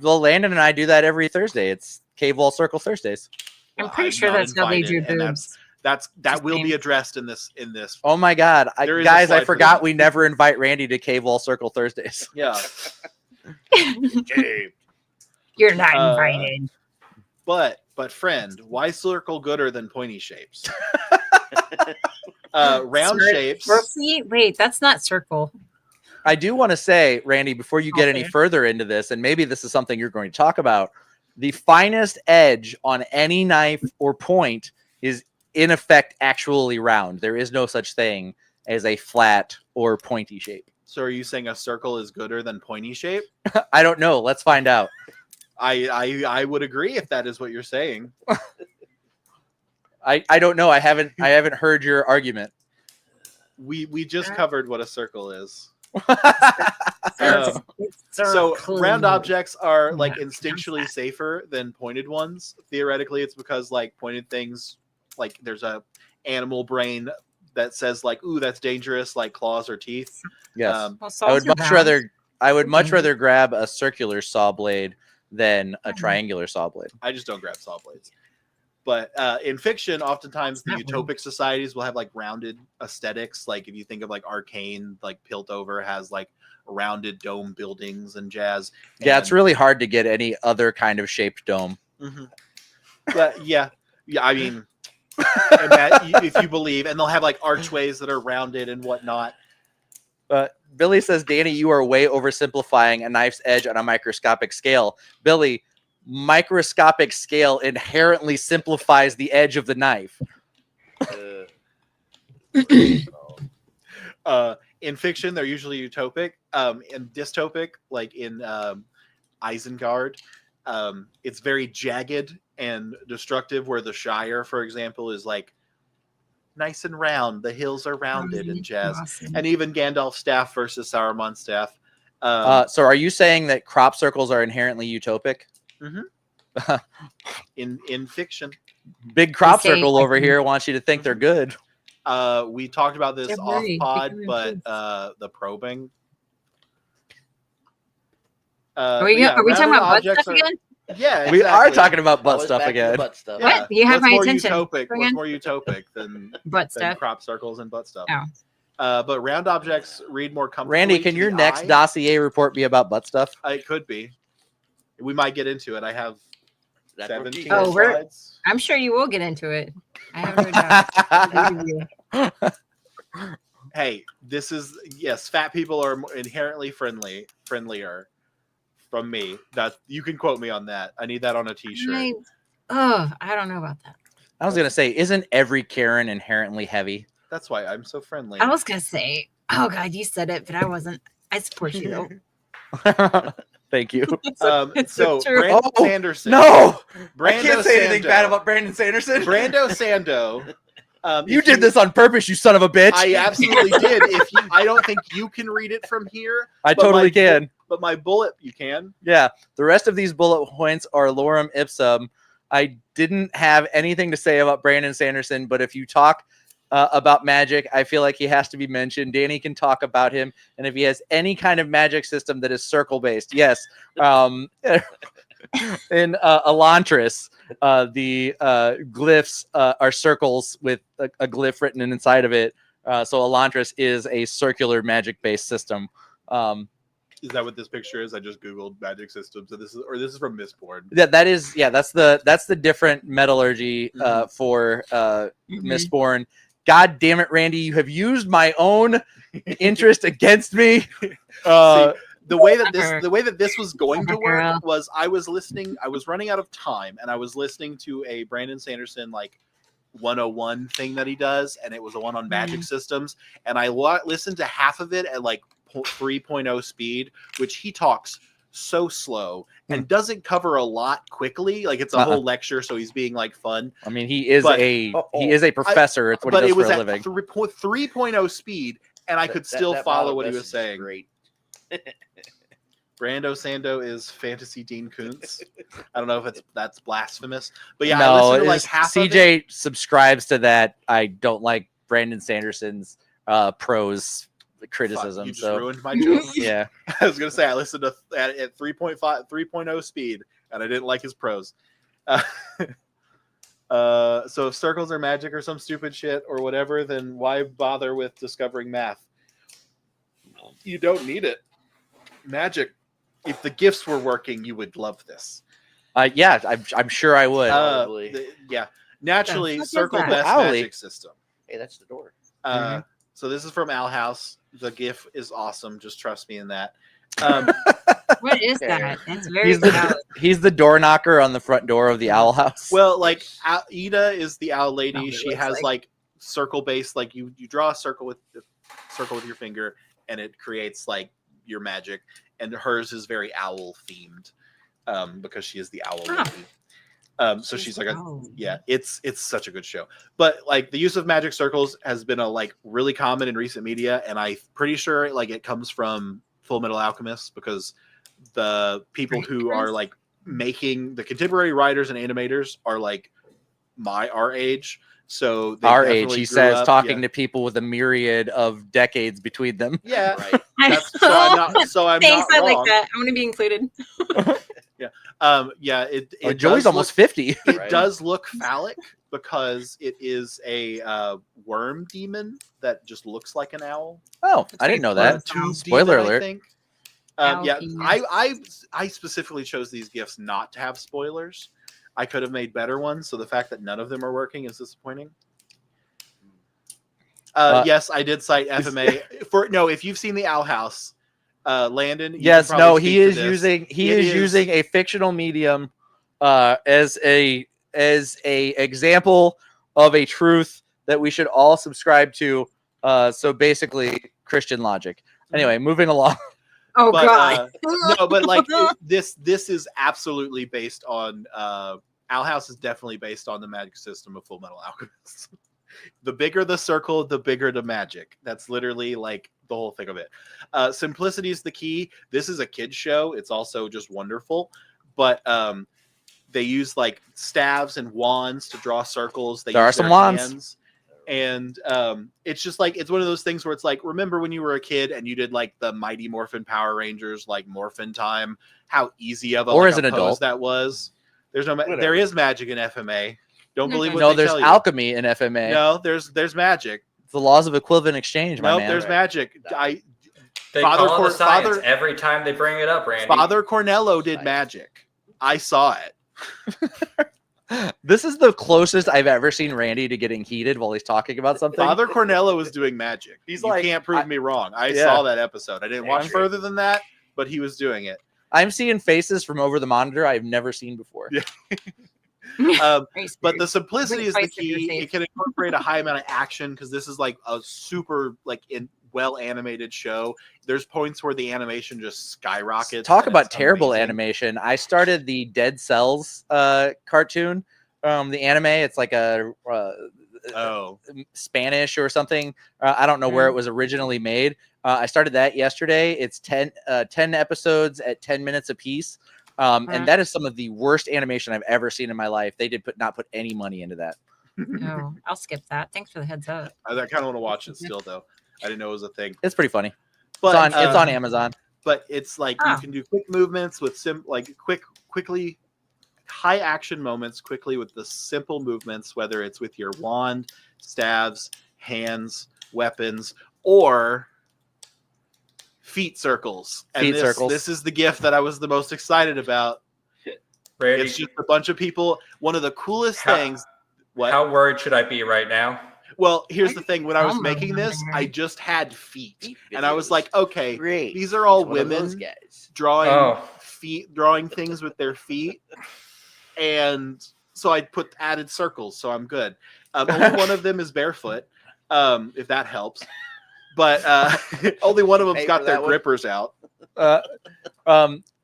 Well, Landon and I do that every Thursday. It's Cave Wall Circle Thursdays. I'm Well, pretty sure not that's how they invited, do and boobs. that Just will be name- addressed in this. Oh my God, There is a guys! slide I for forgot that. we never invite Randy to Cave Wall Circle Thursdays. Yeah. You're not Uh, invited. But friend, why circle gooder than pointy shapes? Round shapes. See, wait, that's not circle. I do want to say, Randy, before you get any Okay. further into this, and maybe this is something you're going to talk about, the finest edge on any knife or point is in effect actually round. There is no such thing as a flat or pointy shape. So are you saying a circle is gooder than pointy shape? I don't know. Let's find out. I would agree if that is what you're saying. I don't know. I haven't heard your argument. We just covered what a circle is. Um, So Circle. round objects are Yeah, like sounds instinctually bad. safer than pointed ones. Theoretically, it's because like pointed things, like there's a animal brain that says like, ooh, that's dangerous, like claws or teeth. yes. Well, I would saws are much bad. rather Mhm. grab a circular saw blade than a Mhm. triangular saw blade. I just don't grab saw blades. But in fiction, oftentimes the That's not utopic societies will have like rounded aesthetics. Like if you think of like Arcane, like Piltover has like rounded dome buildings and jazz. Yeah, it's And- really hard to get any other kind of shaped dome. Mhm. But yeah. I mean, if you believe, and they'll have like archways that are rounded and whatnot. Billy says, Danny, you are way oversimplifying a knife's edge on a microscopic scale. Billy, microscopic scale inherently simplifies the edge of the knife. In fiction, they're usually utopic. And dystopic, like in Isengard, it's very jagged and destructive. Where the Shire, for example, is like nice and round. The hills are rounded and jazz. Awesome. And even Gandalf's staff versus Saruman's staff. So are you saying that crop circles are inherently utopic? Mhm. in fiction. Big crop They say, circle over here wants you to think they're good. We talked about this They're off very pod, big but influence. the probing. Are we yeah, talking rounded about butt objects stuff are- again? Yeah, We are exactly. talking about butt Always stuff back to the again. butt stuff. Yeah. What? You have what's my more attention. utopic? Go What's again. more utopic than Butt stuff. crop circles and butt stuff? Oh. But round objects read more comfortably. Randy, can to your the next eye. dossier report be about butt stuff? It could be. We might get into it. I have That's what 17 she Oh, said. we're- slides. I'm sure you will get into it. I have no doubt. Hey, this is yes. Fat people are inherently friendlier. From me, that you can quote me on that. I need that on a T-shirt. I don't know about that. I was gonna say, isn't every Karen inherently heavy? That's why I'm so friendly. I was gonna say, oh God, you said it, but I wasn't. I support you though. Thank you. It's so So true. Brandon Oh, Sanderson. No, Brando I can't say anything Sando. bad about Brandon Sanderson. Brando Sando. You if did this on purpose, you son of a bitch. I absolutely did. I don't think you can read it from here. I but totally my- can. But my bullet, you can. Yeah, the rest of these bullet points are lorem ipsum. I didn't have anything to say about Brandon Sanderson, but if you talk about magic, I feel like he has to be mentioned. Danny can talk about him, and if he has any kind of magic system that is circle based, yes. In Elantris, the glyphs are circles with a glyph written inside of it. So Elantris is a circular magic based system. Is that what this picture is? I just googled magic systems, so this is from Mistborn. That's the different metallurgy for Mistborn. God damn it, Randy! You have used my own interest against me. See, the way that this was going to work Girl. was I was running out of time, and I was listening to a Brandon Sanderson 101 thing that he does, and it was a one on magic systems, and I listened to half of it at 3.0 speed, which he talks so slow and doesn't cover a lot quickly. It's a whole lecture, so he's being fun. I mean, he is a professor. It's what he But does it was for a at living. 3.0 speed, and I could still That follow bottom what he message was is saying. Great. Brando Sando is fantasy Dean Koontz. I don't know if that's blasphemous, but yeah, No, I listened to it's- half of it. CJ subscribes to that. I don't like Brandon Sanderson's prose criticism. You just So ruined my joke. yeah, I was gonna say I listened to at 3.0 speed, and I didn't like his prose. So if circles are magic or some stupid shit or whatever, then why bother with discovering math? You don't need it. Magic. If the gifts were working, you would love this. yeah, I'm sure I would. Probably. Yeah. Naturally, The fuck is circle that? best Owly. magic system. Hey, that's the door. So this is from Owl House. The GIF is awesome. Just trust me in that. What is Okay. that? That's very He's valid. he's the door knocker on the front door of the Owl House. Well, Ida is the owl lady. Probably She looks has like. circle based. You draw a circle with your finger, and it creates your magic. And hers is very owl themed, because she is the owl Ah. lady. So she's like Oh. yeah, it's such a good show. But the use of magic circles has been a really common in recent media, and I'm pretty sure it comes from Full Metal Alchemist, because the people who are making the contemporary writers and animators are our age. So they Our age, definitely he grew says, up- talking yeah. to people with a myriad of decades between them. Yeah, Right. that's so I'm Thanks, not I like wrong. that. I want to be included. Yeah, it Joey's does almost look, 50. it Right. does look phallic because it is a worm demon that just looks like an owl. Oh, I didn't know Or a that. tube Spoiler demon, alert. I think. Owl Yeah, penis. I specifically chose these gifts not to have spoilers. I could have made better ones, so the fact that none of them are working is disappointing. Yes, I did cite FMA if you've seen the Owl House, Landon. You Yes, can no, probably he speak to is this. using a fictional medium as a example of a truth that we should all subscribe to. So basically, Christian logic. Anyway, moving along. Oh But, God. No, but this is absolutely based on Owl House is definitely based on the magic system of Full Metal Alchemist. The bigger the circle, the bigger the magic. That's literally the whole thing of it. Simplicity is the key. This is a kid's show. It's also just wonderful. But They use like staves and wands to draw circles. There are use some their wands. hands. And it's just like, it's one of those things where it's like, remember when you were a kid and you did like the Mighty Morphin Power Rangers, like Morphin Time, how easy of a, Or like, as an a pose adult. that was. There's no, Whatever. there is magic in FMA. Don't believe what No, they there's tell you. alchemy in FMA. No, there's magic. It's the laws of equivalent exchange, my Nope, man. there's magic. They Father call it Cor- the science Father- every time they bring it up, Randy. Father Cornello did magic. I saw it. This is the closest I've ever seen Randy to getting heated while he's talking about something. Father Cornello was doing magic. He's You like, can't prove me wrong. I Yeah. saw that episode. I didn't watch Angry. further than that, but he was doing it. I'm seeing faces from over the monitor I've never seen before. Yeah. But the simplicity is the key. It can incorporate a high amount of action because this is like a super well animated show. There's points where the animation just skyrockets. Talk and about it's terrible amazing. animation. I started the Dead Cells cartoon, the anime. It's like a Oh, Spanish or something. I don't know where it was originally made. I started that yesterday. It's 10 episodes at 10 minutes a piece. And that is some of the worst animation I've ever seen in my life. They did not put any money into that. Oh, I'll skip that. Thanks for the heads up. I kind of want to watch it still though. I didn't know it was a thing. It's pretty funny. But It's on Amazon. But it's like you can do quick movements with quickly high action moments quickly with the simple movements, whether it's with your wand, staves, hands, weapons, or feet circles. And Feet circles. This is the gift that I was the most excited about. Randy, It's just a bunch of people. One of the coolest things. What? how worried should I be right now? Well, here's the thing. When I was Elmo making this, there. I just had feet. Feet And I was videos. like, okay, Great. these are all He's one of those women guys. drawing things with their feet. And so I added circles, so I'm good. Only one of them is barefoot, if that helps. But only one of them's Pay got for their that one. grippers out.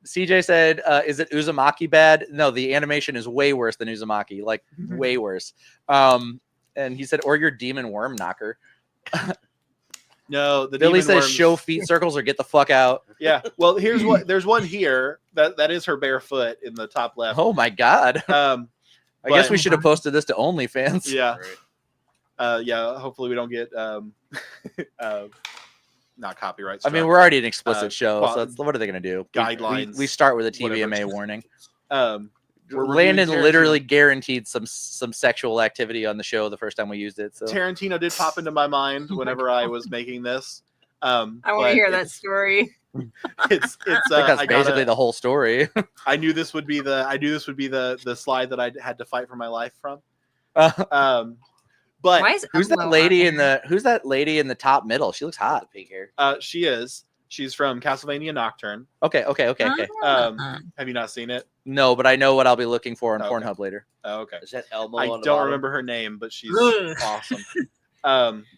CJ said, is it Uzumaki bad? No, the animation is way worse than Uzumaki, like way worse. And he said, or your demon worm knocker. No, the Billy demon says, worms- show feet circles or get the fuck out. Yeah. Well, here's what. There's one here that is her bare foot in the top left. Oh my God. I guess we but- should have posted this to OnlyFans. Yeah. Right. Yeah. Hopefully we don't get not copyright. I mean, struck. we're already an explicit show, well, so what are they going to do? guidelines, We start with a whatever. TVMA warning. We're Landon reviewing Tarantino. literally guaranteed some sexual activity on the show the first time we used it. So Tarantino did pop into my mind whenever I was making this. I want to hear that story. It's I think that's I basically the whole story. I knew this would be the slide that I had to fight for my life from. But Why is Who's that Elmo lady on in there? the top middle? She looks hot. Pink hair. she's from Castlevania Nocturne. Okay. Ah. Have you not seen it? No, but I know what I'll be looking for on Okay. Pornhub later. Oh, okay. Is that Elmo? I on the don't bottom? remember her name, but she's Ugh. awesome.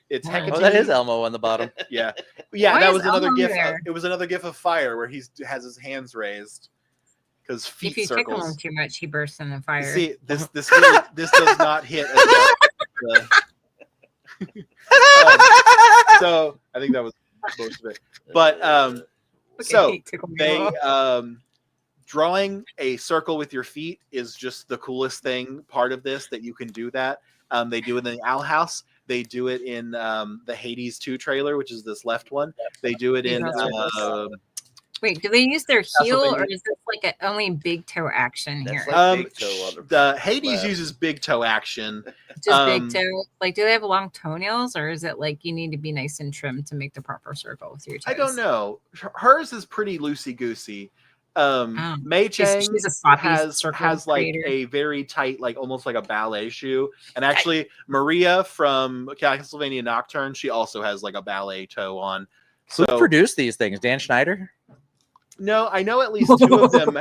It's Oh, Hecate. Oh, that is Elmo on the bottom. Yeah, Why that is was another Elmo gif. there? It was another gif of fire where he has his hands raised because feet If you tickle him circles. too much, he bursts in the fire. See, this does not hit. As well. So I think that was most of it. But Look at so Pete tickle me they off. drawing a circle with your feet is just the coolest thing part of this that you can do that. They do it in the Owl House. They do it in the Hades 2 trailer, which is this left one. They do it in Wait, do they use their heel or Castlevania. is this like a only big toe action here? That's like big toe on the Hades left. uses big toe action. Just big toe? Like, do they have long toenails or is it like you need to be nice and trimmed to make the proper circle with your toes? I don't know. Hers is pretty loosey goosey. Mei She's Chang a sloppy has circle like creator. a very tight, like almost like a ballet shoe. And actually, Maria from Castlevania Nocturne, she also has like a ballet toe on. Who So produced these things? Dan Schneider? no, I know at least two of them.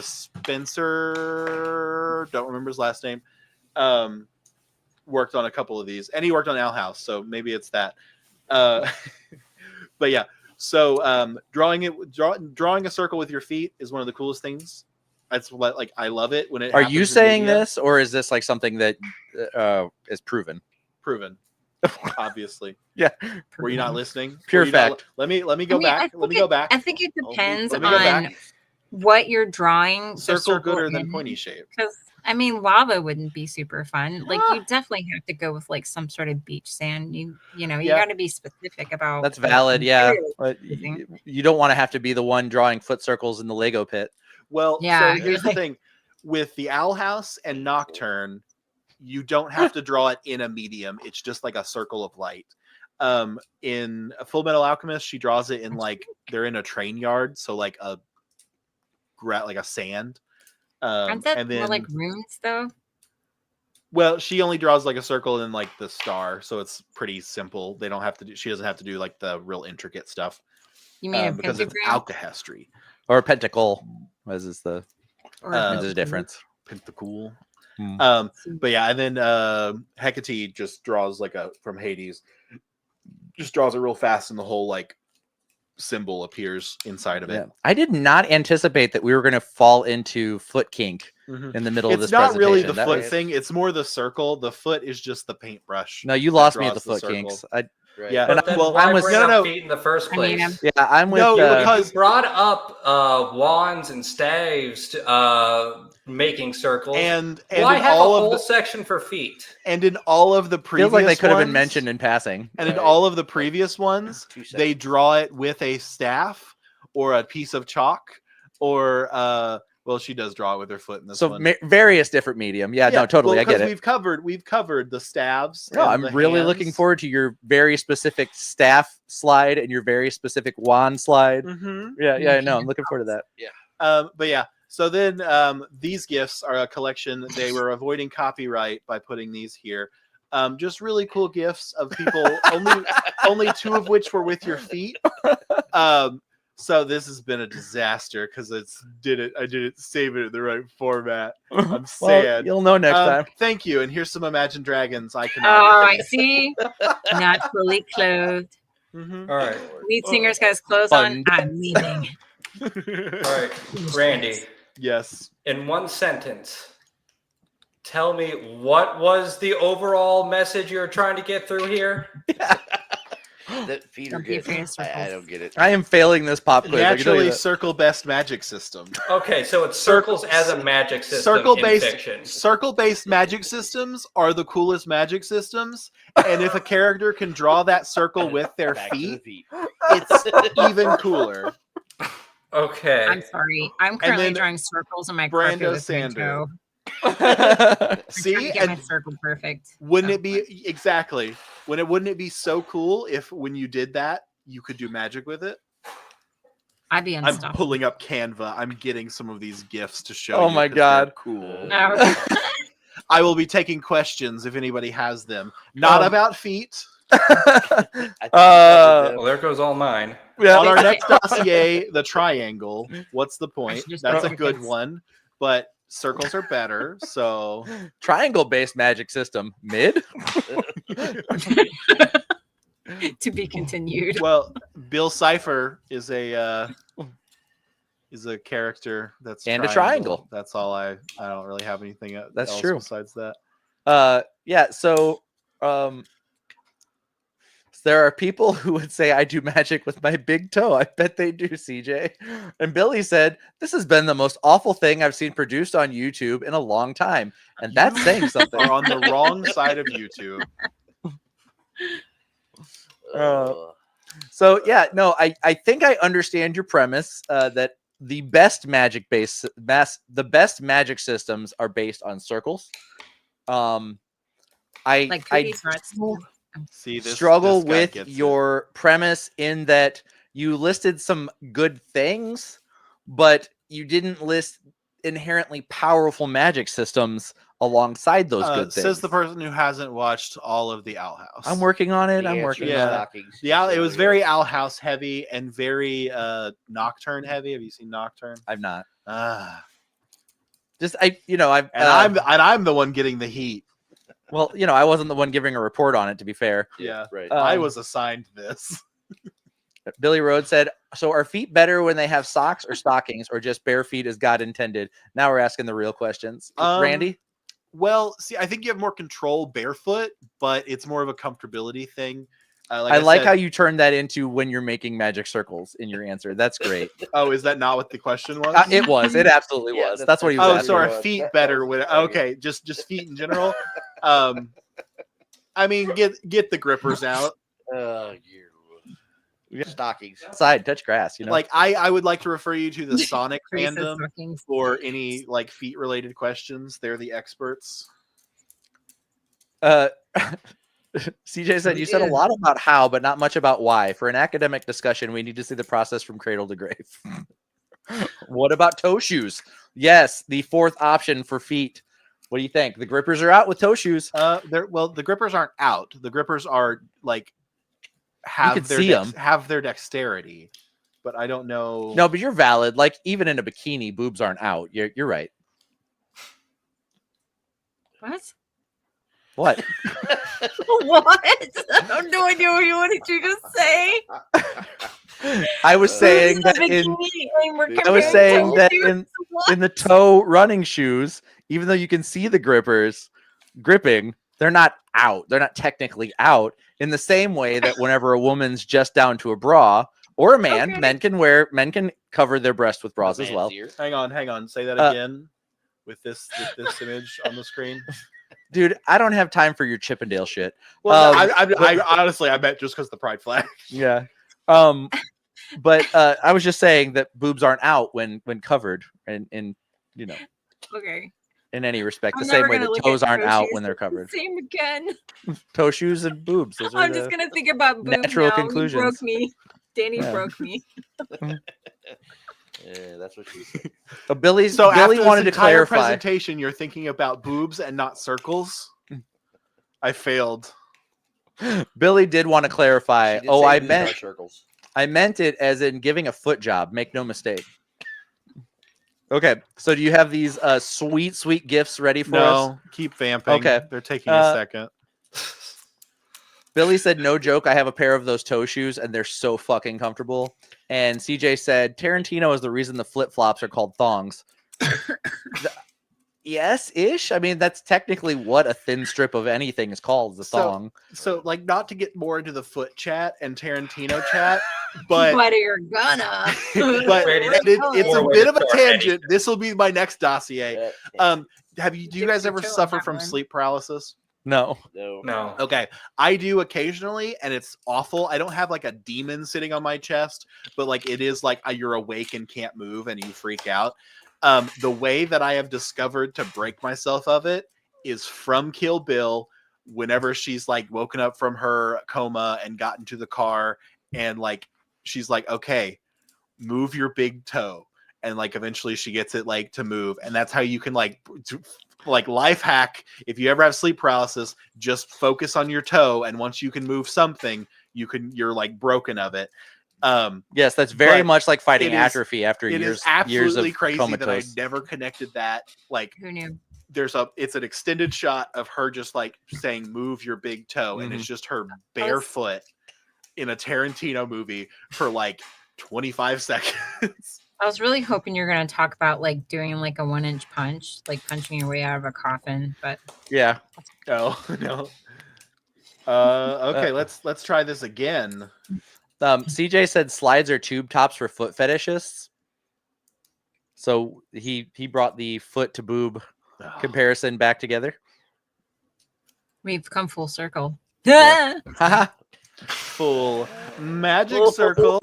Spencer, don't remember his last name. Worked on a couple of these, and he worked on Owl House, so maybe it's that. But yeah. So drawing a circle with your feet is one of the coolest things. That's what I love it when it. Are happens you in saying media. this, or is this like something that is proven? Proven, obviously. Yeah. Were you not listening? Pure Were you not- fact. let me go I mean, I back. Let think me go back. I think it depends Let me go on back. what you're drawing. Circle gooder than pointy shape. Because I mean, lava wouldn't be super fun. Like you definitely have to go with like some sort of beach sand. You know, you got to be specific about. That's valid. Yeah, material but you're using. you don't want to have to be the one drawing foot circles in the Lego pit. Well, Yeah, so here's the really. thing. With the Owl House and Nocturne, you don't have to draw it in a medium. It's just like a circle of light. In Full Metal Alchemist, she draws it in like they're in a train yard, so like a sand. Aren't that and then more like runes though? well, she only draws like a circle and like the star, so it's pretty simple. They don't have to do. She doesn't have to do like the real intricate stuff. You mean a because it's pentagram? alkahestry. Or a pentacle, as is the Or there's a difference. Pentacool. Hmm. But yeah, and then Hecate just draws like from Hades, just draws it real fast, and the whole like symbol appears inside of it. Yeah. I did not anticipate that we were going to fall into foot kink in the middle of this It's not really the presentation. That foot was- thing; it's more the circle. The foot is just the paintbrush. No, you that lost me at the draws foot circle. kinks. Right. Yeah, And But then well, why I'm with- bring no, up no. feet in the first I mean, place? Yeah, I'm with. No, You brought up wands and staves to, making circles. and why in have a all of whole the section for feet? and in all of the previous feels like they could have been ones- mentioned in passing. And in Right. all of the previous ones, 2 seconds. they draw it with a staff or a piece of chalk, or well, she does draw it with her foot in this So one. various different medium. Yeah, no, totally, well, I get 'cause it. We've covered the stabs. No, and I'm the really looking hands. forward to your very specific staff slide and your very specific wand slide. Mhm. Yeah, no, I'm looking forward to that. But yeah, so then these gifts are a collection. They were avoiding copyright by putting these here. Just really cool gifts of people. only 2 of which were with your feet. So this has been a disaster because I didn't save it in the right format. I'm Well, sad. you'll know next time. Thank you. And here's some Imagine Dragons. I Oh, cannot. I see. Not fully clothed. Mhm. All right, Lead singer's got his clothes on. Fun. I'm leaving. all right, Randy. Yes. In one sentence, tell me what was the overall message you're trying to get through here? That feet are Don't be good. afraid of I circles. don't get it. I am failing this pop quiz. I can tell you Naturally that. circle best magic system. Okay, so it's circles as a magic system in fiction. Circle-based magic systems are the coolest magic systems, and if a character can draw that circle with their Back to the feet, feet. it's even cooler. Okay. I'm sorry. I'm currently then drawing circles in my Brando carpet with Sander. Minto. I'm trying See, to get my and circle perfect. wouldn't So it be exactly? Wouldn't it be so cool if when you did that, you could do magic with it? I'd be I'm unstoppable. pulling up Canva. I'm getting some of these gifts to show. Oh you my 'cause God. they're cool. No. I will be taking questions if anybody has them. Not about feet. I think Well, there goes all mine. Yeah. On our next dossier, the triangle. What's the point? should just That's go a good circles. one, but circles are better. So Triangle-based magic system. Mid? To be continued. well, Bill Cipher is a character that's And a triangle. That's all I don't really have anything That's else true. besides that. Yeah, so there are people who would say I do magic with my big toe. I bet they do, CJ. And Billy said, this has been the most awful thing I've seen produced on YouTube in a long time. And that's saying something. Are on the wrong side of YouTube. So yeah, no, I think I understand your premise that the best magic magic systems are based on circles. Like I cookies, rats. See, this struggle this guy with gets it. your premise in that you listed some good things, but you didn't list inherently powerful magic systems alongside those good things. Says the person who hasn't watched all of the Owl House. I'm working on it. The I'm answer working is on it. stockings. The Owl, it So, was yeah. very Owl House heavy and very Nocturne heavy. Have you seen Nocturne? I'm not. And I've I'm the one getting the heat. well, I wasn't the one giving a report on it, to be fair. Yeah, Right. I Um, was assigned this. Billy Rhodes said, so are feet better when they have socks or stockings or just bare feet as God intended? Now we're asking the real questions. Randy? Well, see, I think you have more control barefoot, but it's more of a comfortability thing. I like how you turned that into when you're making magic circles in your answer. That's great. Oh, is that not what the question was? It was. It absolutely Yeah, was. That's what he was Oh, asking. so our That feet was better with funny. okay, just feet in general. I mean, get the grippers out. Stockings. Outside, touch grass. You know, Like I would like to refer you to the Sonic Teresa fandom stockings. for any like feet related questions. They're the experts. CJ said you said a is. lot about how, but not much about why. For an academic discussion, we need to see the process from cradle to grave. What about toe shoes? Yes, the fourth option for feet. What do you think? The grippers are out with toe shoes. The grippers aren't out. The grippers are like could have see 'em. have their dexterity, but I don't know. No, but you're valid. Like even in a bikini, boobs aren't out. You're right. What? What? What? I have no idea what did you just say? I was saying that I was saying that in the toe running shoes, even though you can see the grippers gripping, they're not out. They're not technically out in the same way that whenever a woman's just down to a bra or a man, Okay. men can cover their breast with bras as well. Hang on. Say that again with this image on the screen. Dude, I don't have time for your Chippendale shit. Well, I honestly I meant just because the pride flag. Yeah. But I was just saying that boobs aren't out when covered in you know, Okay. in any respect. I'm The same never way gonna that look toes at aren't toe out shoes when they're the covered. Same again. Toe shoes and boobs. Those are I'm just gonna think about boobs natural now. You conclusions. broke me. Danny Yeah. broke me. Yeah, that's what she said. Billy So after this wanted to entire clarify. presentation, you're thinking about boobs and not circles. I failed. Billy did want to clarify. She did Oh, say I boobs meant are circles. I meant it as in giving a foot job. Make no mistake. Okay, so do you have these sweet gifts ready for us? No, keep vamping. Okay. They're taking a second. Billy said, no joke, I have a pair of those toe shoes and they're so fucking comfortable. And CJ said, Tarantino is the reason the flip-flops are called thongs. Yes-ish. I mean, that's technically what a thin strip of anything is called, the thong. So like not to get more into the foot chat and Tarantino chat, but But you're gonna. but Ready to it's a go. bit of a Or tangent. This will be my next dossier. Yeah. Do you Dip guys your ever toe in suffer that from one. sleep paralysis? No. No. Okay, I do occasionally, and it's awful. I don't have like a demon sitting on my chest, but like it is like you're awake and can't move and you freak out. The way that I have discovered to break myself of it is from Kill Bill. Whenever she's like woken up from her coma and got into the car, and like she's like, okay, move your big toe, and like eventually she gets it like to move, and that's how you can like life hack. If you ever have sleep paralysis, just focus on your toe, and once you can move something, you're like broken of it. Yes, that's very But much like fighting it is- atrophy after It years is absolutely of crazy that I comatose. never connected that. Like Who knew? it's an extended shot of her just like saying move your big toe, and it's just her barefoot in a Tarantino movie for like 25 seconds. I was really hoping you're gonna talk about like doing like a 1-inch punch, like punching your way out of a coffin, but Yeah. Oh no. Okay, let's try this again. CJ said slides are tube tops for foot fetishists. So he brought the foot to boob comparison back together. we've come full circle. Yeah. Full magic circle.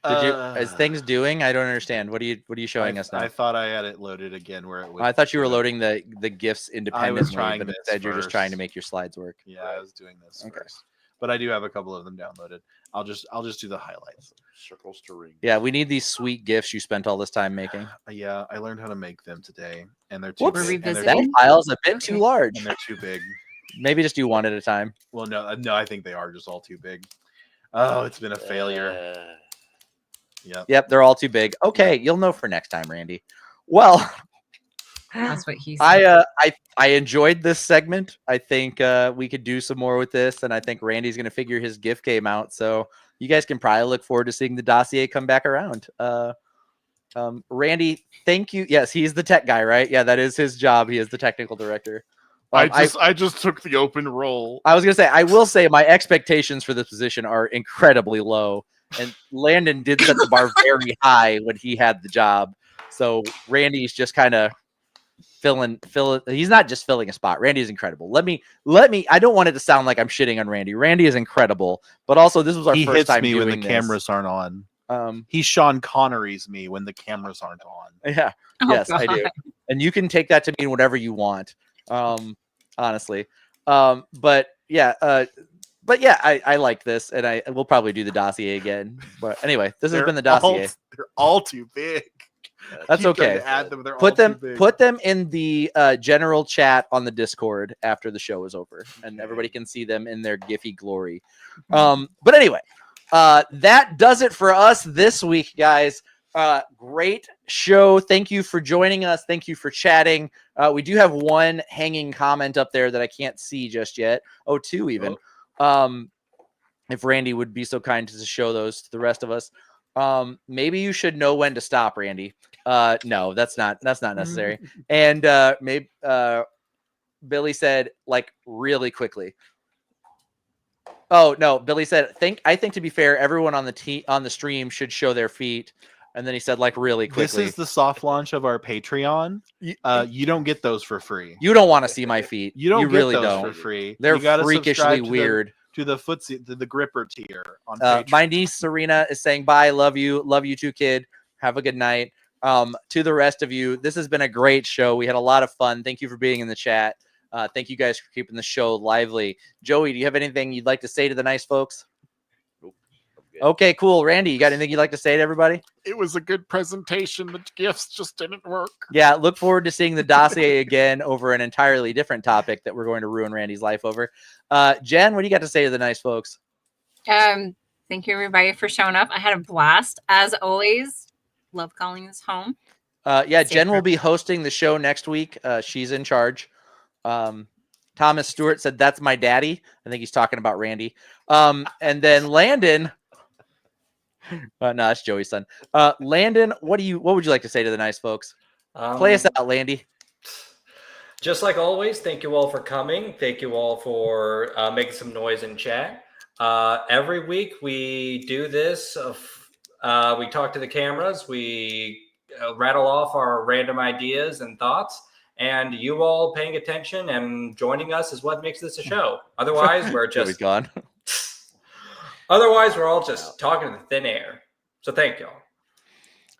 Is things doing? I don't understand. What are you showing us now? I thought I had it loaded again where it would. I thought you were loading the gifts independently, trying but this instead you're just trying to first. make your slides work. Yeah, I was doing this Okay. first, but I do have a couple of them downloaded. I'll just do the highlights. Circles to ring. Yeah, we need these sweet gifts you spent all this time making. Yeah, I learned how to make them today, and they're too Whoops. big. And they're, That revisiting? file's a bit too Okay. large. and they're too big. Maybe just do one at a time. Well, no, I think they are just all too big. Oh, it's been a failure. Yep. Yep, they're all too big. Okay, you'll know for next time, Randy. Well, That's what he said. I enjoyed this segment. I think we could do some more with this, and I think Randy's going to figure his gift game out. So you guys can probably look forward to seeing the dossier come back around. Randy, thank you. Yes, he's the tech guy, right? Yeah, that is his job. He is the technical director. I just took the open roll. I was gonna say, I will say my expectations for this position are incredibly low, and Landon did set the bar very high when he had the job. So Randy's just kind of filling. He's not just filling a spot. Randy is incredible. Let me. I don't want it to sound like I'm shitting on Randy. Randy is incredible, but also this was our first time me doing when the this. cameras aren't on. He Sean Connery's me when the cameras aren't on. Yeah. Oh, Yes, I God. do. And you can take that to mean whatever you want. Honestly. But yeah, I like this, and we'll probably do the dossier again. But anyway, this has been the dossier. They're all too big. That's Keep trying okay. to add them, they're all Put too big. them in the general chat on the Discord after the show is over, and everybody can see them in their Giphy glory. But anyway, that does it for us this week, guys. Great show. Thank you for joining us. Thank you for chatting. We do have one hanging comment up there that I can't see just yet. Oh, two even. If Randy would be so kind to show those to the rest of us. Maybe you should know when to stop, Randy. No, that's not necessary. And maybe Billy said, like, really quickly. Oh no, Billy said, I think to be fair, everyone on the stream should show their feet. And then he said, like, really quickly. This is the soft launch of our Patreon. You don't get those for free. You don't want to see my feet. You don't get really those don't. for free. They're You gotta freakishly subscribe weird. To the footsie, to the gripper tier on Patreon. My niece Serena is saying bye. Love you too, kid. Have a good night. To the rest of you, this has been a great show. We had a lot of fun. Thank you for being in the chat. Thank you guys for keeping the show lively. Joey, do you have anything you'd like to say to the nice folks? Nope. Okay, cool. Randy, you got anything you'd like to say to everybody? It was a good presentation. The gifts just didn't work. Yeah, look forward to seeing the dossier again over an entirely different topic that we're going to ruin Randy's life over. Jen, what do you got to say to the nice folks? Thank you everybody for showing up. I had a blast as always. Love calling this home. Yeah, Jen will be hosting the show next week. She's in charge. Thomas Stewart said, "That's my daddy." I think he's talking about Randy. And then Landon. No, that's Joey's son. Landon, what would you like to say to the nice folks? Play us out, Landy. Just like always, thank you all for coming. Thank you all for making some noise in chat. Every week we do this. We talk to the cameras. We rattle off our random ideas and thoughts. And you all paying attention and joining us is what makes this a show. Otherwise, we're just gone. Otherwise, we're all just talking to thin air. So thank y'all.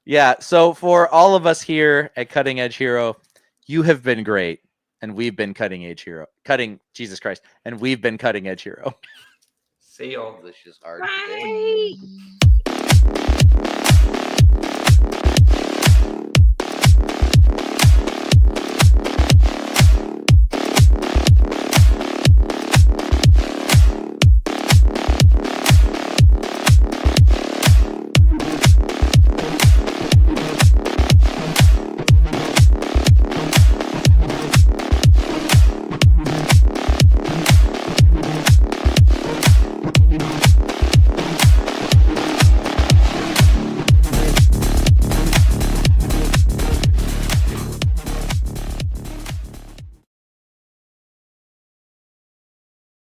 Yeah. So for all of us here at Cutting Edge Hero, you have been great. And we've been Cutting Edge Hero. Jesus Christ. And we've been Cutting Edge Hero. See y'all. Delicious hard Bye. today.